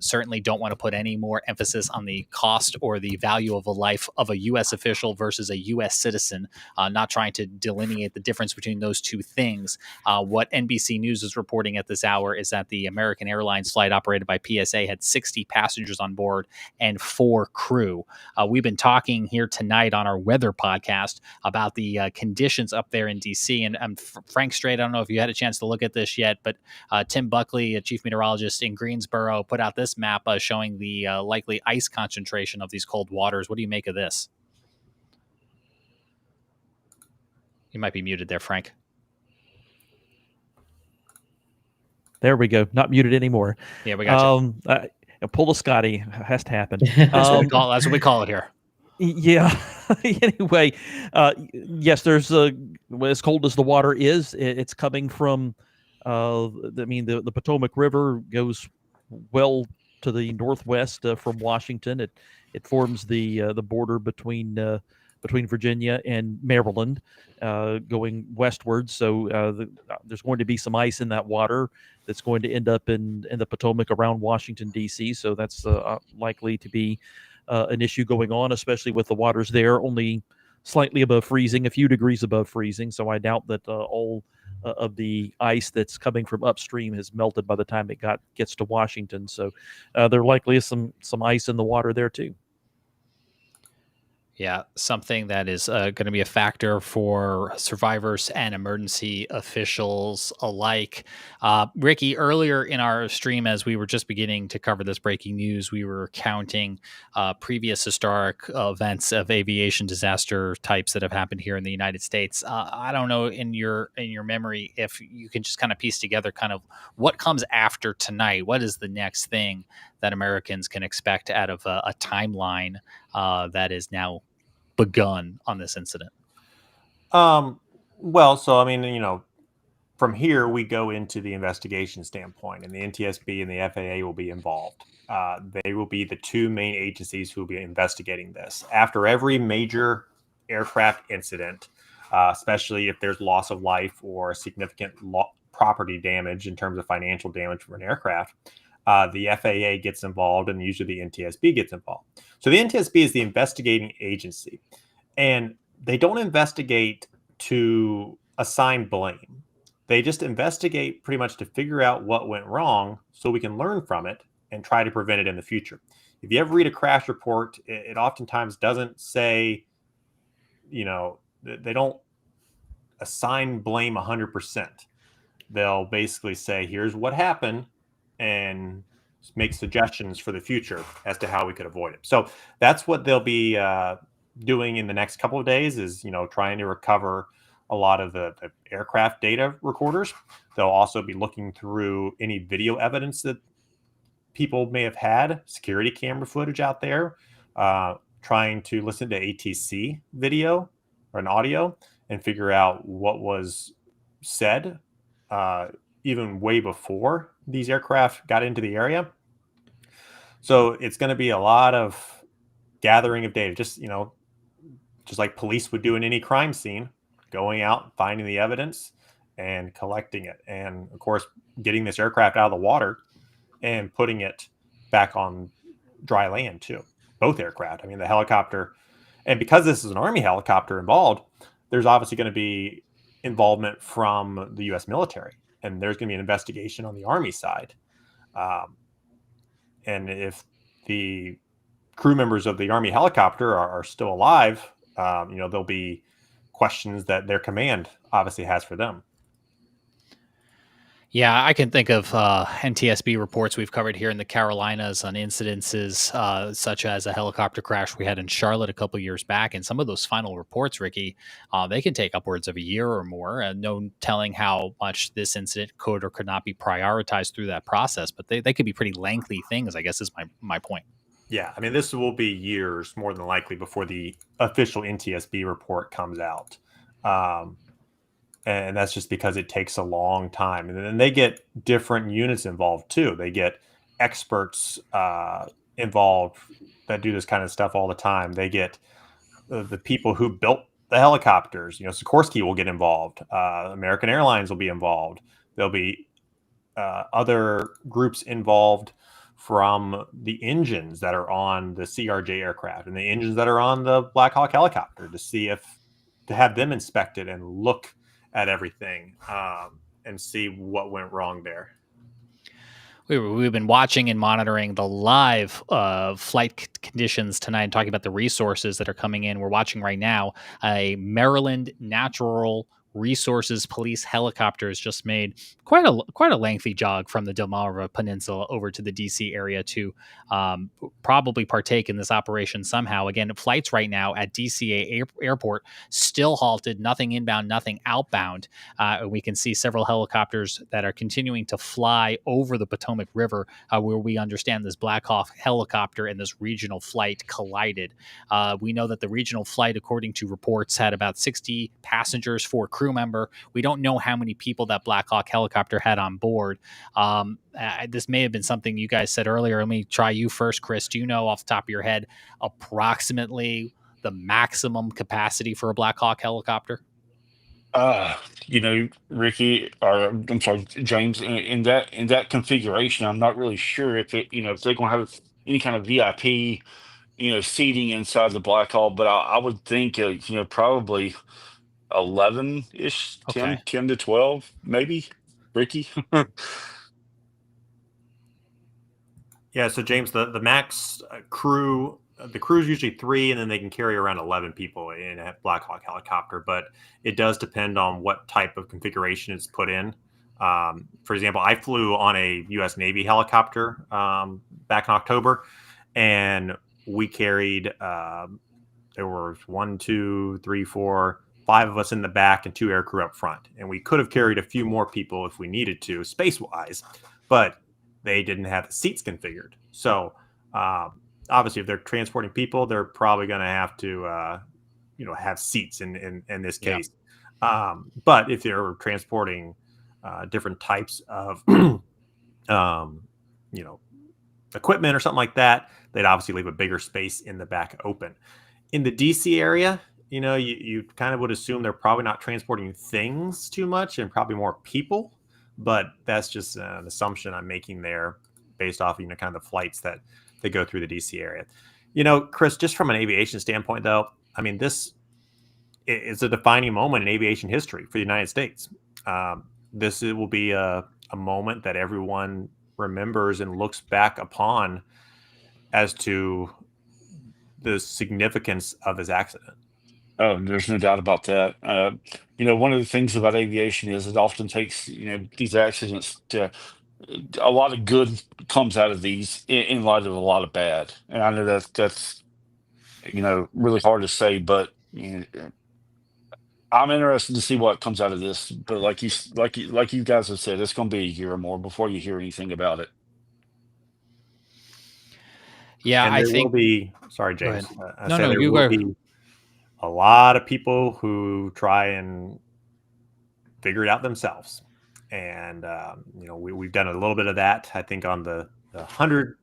Certainly don't want to put any more emphasis on the cost or the value of a life of a U.S. official versus a U.S. citizen, not trying to delineate the difference between those two things. What NBC News is reporting at this hour is that the American Airlines flight operated by PSA had 60 passengers on board and 4 crew. We've been talking here tonight on our weather podcast about the conditions up there in DC. And Frank Strait, I don't know if you had a chance to look at this yet, but Tim Buckley, a chief meteorologist in Greensboro, put out this map showing the likely ice concentration of these cold waters. What do you make of this? You might be muted there, Frank. There we go. Not muted anymore. Yeah, we got you. Pull a Scotty has to happen. That's what we call it here. Yeah. Anyway, yes, there's as cold as the water is. It's coming from. The Potomac River goes well to the northwest from Washington. It forms the border between Virginia and Maryland, going westward. So there's going to be some ice in that water that's going to end up in the Potomac around Washington, D.C. So that's likely to be an issue going on, especially with the waters there only slightly above freezing, a few degrees above freezing. So I doubt that all of the ice that's coming from upstream has melted by the time it gets to Washington. So there likely is some ice in the water there too. Yeah, something that is going to be a factor for survivors and emergency officials alike. Ricky, earlier in our stream, as we were just beginning to cover this breaking news, we were counting previous historic events of aviation disaster types that have happened here in the United States. I don't know in your memory if you can just kind of piece together kind of what comes after tonight. What is the next thing that Americans can expect out of a timeline that is now begun on this incident? Well, so I mean, from here we go into the investigation standpoint, and the NTSB and the FAA will be involved. They will be the two main agencies who will be investigating this. After every major aircraft incident, especially if there's loss of life or significant property damage in terms of financial damage from an aircraft, the FAA gets involved, and usually the NTSB gets involved. So the NTSB is the investigating agency, and they don't investigate to assign blame. They just investigate pretty much to figure out what went wrong so we can learn from it and try to prevent it in the future. If you ever read a crash report, it oftentimes doesn't say, they don't assign blame 100%. They'll basically say, here's what happened, and make suggestions for the future as to how we could avoid it. So that's what they'll be doing in the next couple of days, is trying to recover a lot of the aircraft data recorders. They'll also be looking through any video evidence that people may have had, security camera footage out there, trying to listen to ATC video or an audio and figure out what was said even way before these aircraft got into the area. So it's going to be a lot of gathering of data, just like police would do in any crime scene, going out, finding the evidence and collecting it. And of course, getting this aircraft out of the water and putting it back on dry land too. Both aircraft. I mean, the helicopter, and because this is an Army helicopter involved, there's obviously going to be involvement from the U.S. military, and there's going to be an investigation on the Army side. And if the crew members of the Army helicopter are still alive, there'll be questions that their command obviously has for them. Yeah, I can think of NTSB reports we've covered here in the Carolinas on incidences such as a helicopter crash we had in Charlotte a couple years back. And some of those final reports, Ricky, they can take upwards of a year or more. And no telling how much this incident could or could not be prioritized through that process. But they could be pretty lengthy things, I guess is my point. Yeah, I mean, this will be years more than likely before the official NTSB report comes out. And that's just because it takes a long time. And then they get different units involved too. They get experts involved that do this kind of stuff all the time. They get the people who built the helicopters. Sikorsky will get involved. American Airlines will be involved. There'll be other groups involved from the engines that are on the CRJ aircraft and the engines that are on the Black Hawk helicopter to have them inspected and look at everything and see what went wrong there. We've been watching and monitoring the live flight conditions tonight and talking about the resources that are coming in. We're watching right now a Maryland Natural Resources Police helicopter has just made quite a lengthy jog from the Delmarva Peninsula over to the DC area to probably partake in this operation somehow. Again, flights right now at DCA Airport still halted, nothing inbound, nothing outbound. We can see several helicopters that are continuing to fly over the Potomac River, where we understand this Black Hawk helicopter and this regional flight collided. We know that the regional flight, according to reports, had about 60 passengers, 4 crew member. We don't know how many people that Black Hawk helicopter had on board. This may have been something you guys said earlier. Let me try you first, Chris. Do you know off the top of your head approximately the maximum capacity for a Black Hawk helicopter? Ricky, or I'm sorry, James, in that configuration, I'm not really sure if they're going to have any kind of VIP seating inside the black hole, but I would think, probably 11-ish, Okay. 10 to 12, maybe. Ricky? Yeah, so James, the max crew, the crew is usually 3, and then they can carry around 11 people in a Black Hawk helicopter. But it does depend on what type of configuration is put in. For example, I flew on a U.S. Navy helicopter back in October, and we carried there were 1, 2, 3, 4, 5 of us in the back and 2 aircrew up front, and we could have carried a few more people if we needed to, space-wise, but they didn't have the seats configured. So obviously, if they're transporting people, they're probably going to have to, have seats in this case. But if they're transporting different types of, equipment or something like that, they'd obviously leave a bigger space in the back open. In the DC area, you kind of would assume they're probably not transporting things too much and probably more people. But that's just an assumption I'm making there based off, kind of the flights that they go through the DC area. Chris, just from an aviation standpoint, though, I mean, this is a defining moment in aviation history for the United States. This will be a moment that everyone remembers and looks back upon as to the significance of this accident. Oh, there's no doubt about that. One of the things about aviation is it often takes, these accidents to a lot of good comes out of these in light of a lot of bad. And I know that's really hard to say, but I'm interested to see what comes out of this. But like you guys have said, it's going to be a year or more before you hear anything about it. Yeah, and I there think. will be. Sorry, Go James. ahead. There will be a lot of people who try and figure it out themselves, and we've done a little bit of that. I think on the 100,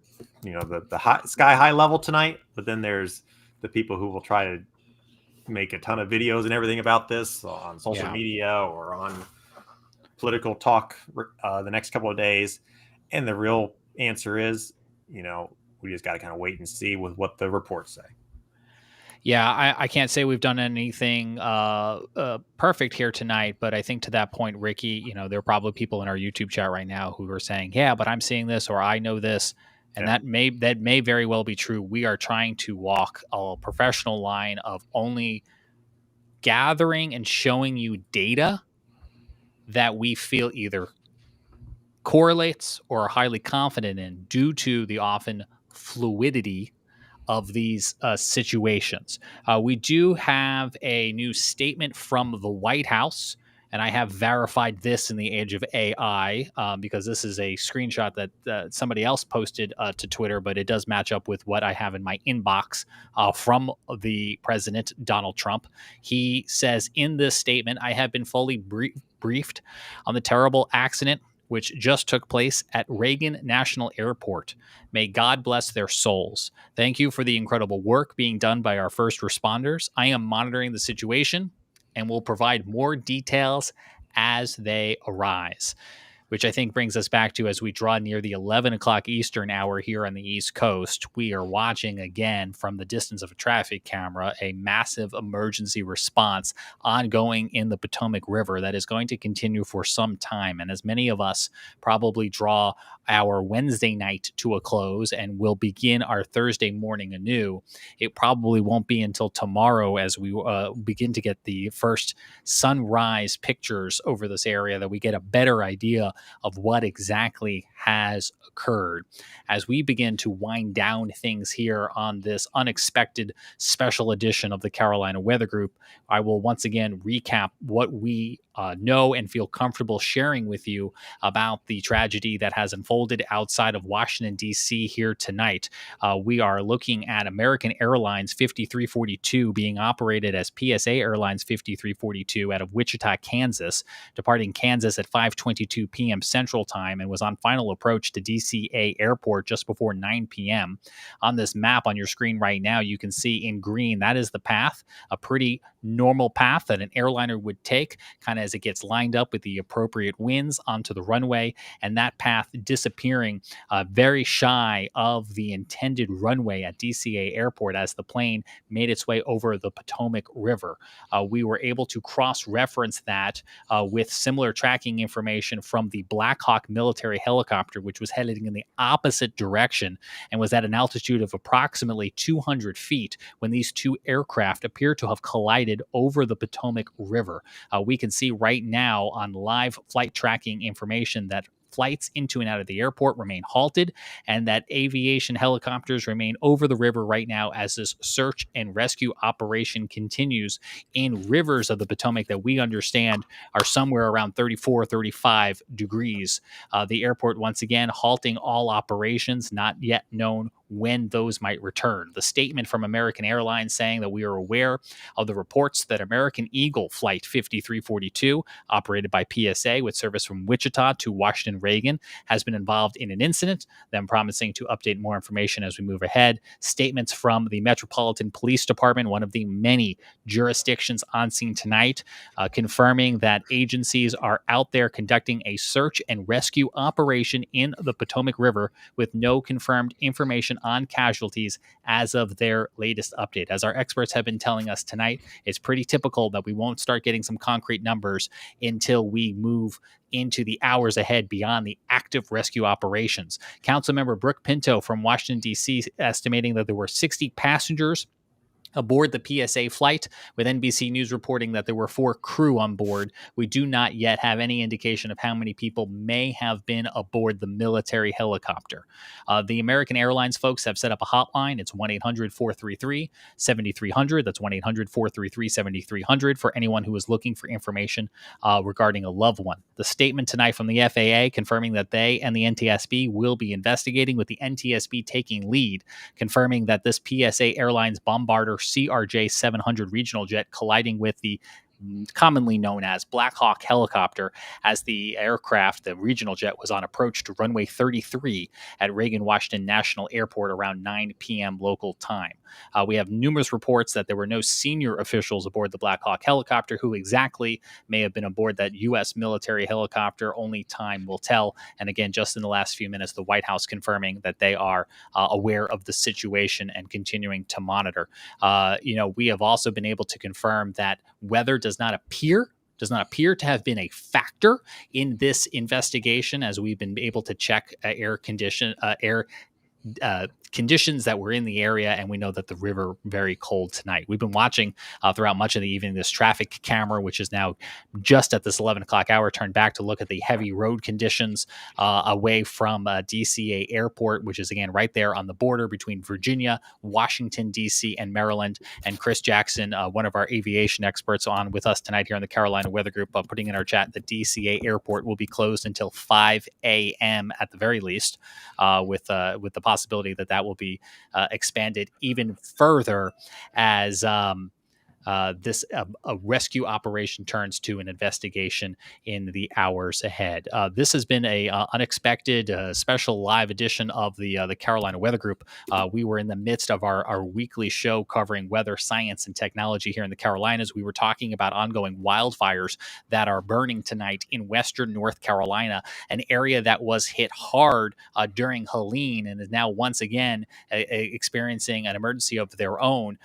the high, sky high level tonight. But then there's the people who will try to make a ton of videos and everything about this on social media or on political talk the next couple of days. And the real answer is, we just got to kind of wait and see with what the reports say. Yeah, I can't say we've done anything perfect here tonight, but I think to that point, Ricky, there are probably people in our YouTube chat right now who are saying, yeah, but I'm seeing this or I know this. And that may very well be true. We are trying to walk a professional line of only gathering and showing you data that we feel either correlates or are highly confident in due to the often fluidity of these situations. We do have a new statement from the White House, and I have verified this in the age of AI because this is a screenshot that somebody else posted to Twitter, but it does match up with what I have in my inbox from the president, Donald Trump. He says in this statement, I have been fully briefed on the terrible accident which just took place at Reagan National Airport. May God bless their souls. Thank you for the incredible work being done by our first responders. I am monitoring the situation and will provide more details as they arise, which I think brings us back to as we draw near the 11 o'clock Eastern hour here on the East Coast, we are watching again from the distance of a traffic camera, a massive emergency response ongoing in the Potomac River that is going to continue for some time. And as many of us probably draw our Wednesday night to a close and will begin our Thursday morning anew, it probably won't be until tomorrow as we begin to get the first sunrise pictures over this area that we get a better idea of what exactly has occurred. As we begin to wind down things here on this unexpected special edition of the Carolina Weather Group, I will once again recap what we know and feel comfortable sharing with you about the tragedy that has unfolded outside of Washington, D.C. here tonight. We are looking at American Airlines 5342 being operated as PSA Airlines 5342 out of Wichita, Kansas, departing Kansas at 5:22 p.m. p.m. Central Time and was on final approach to DCA Airport just before 9 p.m. On this map on your screen right now, you can see in green, that is the path, a pretty normal path that an airliner would take kind of as it gets lined up with the appropriate winds onto the runway, and that path disappearing very shy of the intended runway at DCA Airport as the plane made its way over the Potomac River. We were able to cross-reference that with similar tracking information from the Black Hawk military helicopter, which was heading in the opposite direction and was at an altitude of approximately 200 feet when these two aircraft appear to have collided over the Potomac River. We can see right now on live flight tracking information that flights into and out of the airport remain halted, and that aviation helicopters remain over the river right now as this search and rescue operation continues in rivers of the Potomac that we understand are somewhere around 34, 35 degrees. The airport, once again, halting all operations, not yet known when those might return. The statement from American Airlines saying that we are aware of the reports that American Eagle Flight 5342, operated by PSA with service from Wichita to Washington Reagan, has been involved in an incident, them promising to update more information as we move ahead. Statements from the Metropolitan Police Department, one of the many jurisdictions on scene tonight, confirming that agencies are out there conducting a search and rescue operation in the Potomac River with no confirmed information on casualties as of their latest update. As our experts have been telling us tonight, it's pretty typical that we won't start getting some concrete numbers until we move into the hours ahead beyond the active rescue operations. Councilmember Brooke Pinto from Washington, D.C., estimating that there were 60 passengers aboard the PSA flight, with NBC News reporting that there were 4 crew on board. We do not yet have any indication of how many people may have been aboard the military helicopter. The American Airlines folks have set up a hotline. It's 1-800-433-7300. That's 1-800-433-7300 for anyone who is looking for information regarding a loved one. The statement tonight from the FAA confirming that they and the NTSB will be investigating, with the NTSB taking lead, confirming that this PSA Airlines Bombardier CRJ 700 regional jet colliding with the commonly known as Black Hawk helicopter as the aircraft, the regional jet, was on approach to runway 33 at Reagan Washington National Airport around 9 p.m. local time. We have numerous reports that there were no senior officials aboard the Black Hawk helicopter. Who exactly may have been aboard that U.S. military helicopter, only time will tell. And again, just in the last few minutes, the White House confirming that they are aware of the situation and continuing to monitor. We have also been able to confirm that weather does not appear to have been a factor in this investigation, as we've been able to check air conditions that were in the area, and we know that the river very cold tonight. We've been watching throughout much of the evening this traffic camera, which is now just at this 11 o'clock hour turned back to look at the heavy road conditions away from DCA Airport, which is again right there on the border between Virginia, Washington, D.C., and Maryland. And Chris Jackson, one of our aviation experts on with us tonight here on the Carolina Weather Group, putting in our chat that DCA Airport will be closed until 5 a.m. at the very least, with the possibility that will be expanded even further as this rescue operation turns to an investigation in the hours ahead. This has been a unexpected special live edition of the Carolina Weather Group. We were in the midst of our weekly show covering weather, science, and technology here in the Carolinas. We were talking about ongoing wildfires that are burning tonight in western North Carolina, an area that was hit hard during Helene and is now once again experiencing an emergency of their own,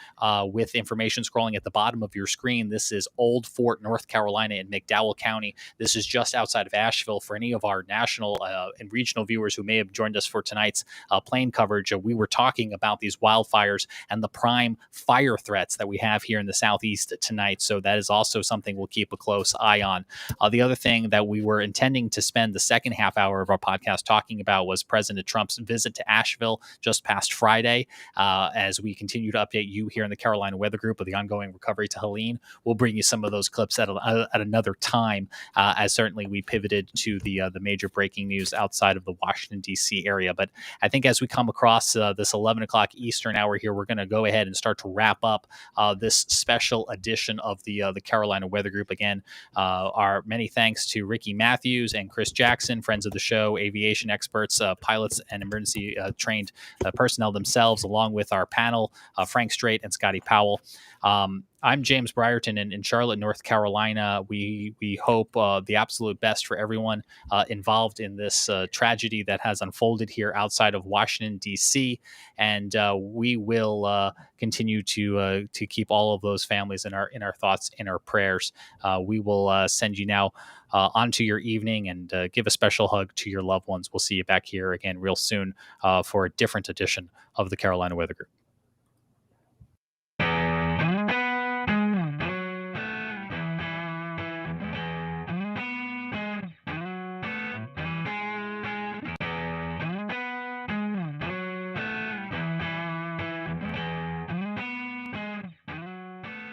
with information scrolling at the bottom of your screen. This is Old Fort, North Carolina in McDowell County. This is just outside of Asheville. For any of our national and regional viewers who may have joined us for tonight's plane coverage, we were talking about these wildfires and the prime fire threats that we have here in the Southeast tonight. So that is also something we'll keep a close eye on. The other thing that we were intending to spend the second half hour of our podcast talking about was President Trump's visit to Asheville just past Friday, as we continue to update you here in the Carolina Weather Group of the ongoing recovery to Helene. We'll bring you some of those clips at another time, as certainly we pivoted to the major breaking news outside of the Washington, D.C. area. But I think as we come across this 11 o'clock Eastern hour here, we're going to go ahead and start to wrap up this special edition of the Carolina Weather Group. Again, our many thanks to Ricky Matthews and Chris Jackson, friends of the show, aviation experts, pilots, and emergency trained personnel themselves, along with our panel, Frank Strait and Scotty Powell. I'm James Brierton in Charlotte, North Carolina. We hope the absolute best for everyone involved in this tragedy that has unfolded here outside of Washington, D.C. And we will continue to keep all of those families in our thoughts, in our prayers. We will send you now onto your evening and give a special hug to your loved ones. We'll see you back here again real soon for a different edition of the Carolina Weather Group.